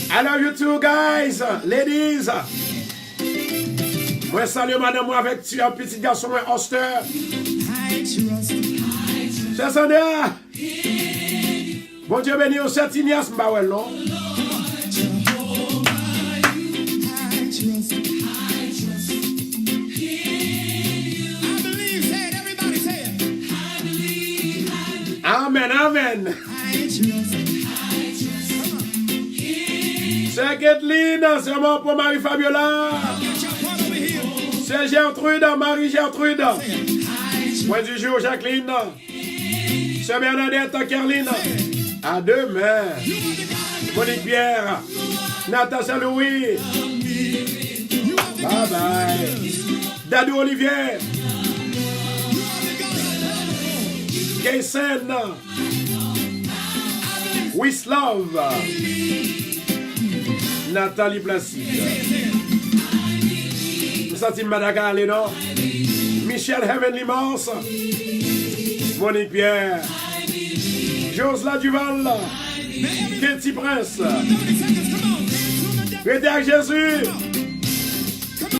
I love you too, guys, ladies. Moi, salut madame, moi avec tu, un petit garçon, moi, Oster. Cher Sandra. Bon Dieu béni au Saint Ignace, Mbawel, non? Amen, amen. C'est Kathleen, c'est mon pour Marie Fabiola. C'est Gertrude, Marie Gertrude. Point du jour, Jacqueline. C'est Bernadette, Caroline. À demain. Monique Pierre. Natacha Louis. Bye bye. Dadou Olivier. Kaysen. Wislove. Nathalie Placide. Nous sommes Madagascar, non? Michel Heavenly Mars. Monique Pierre. Josla Duval. Katy Prince. Rédère Jésus.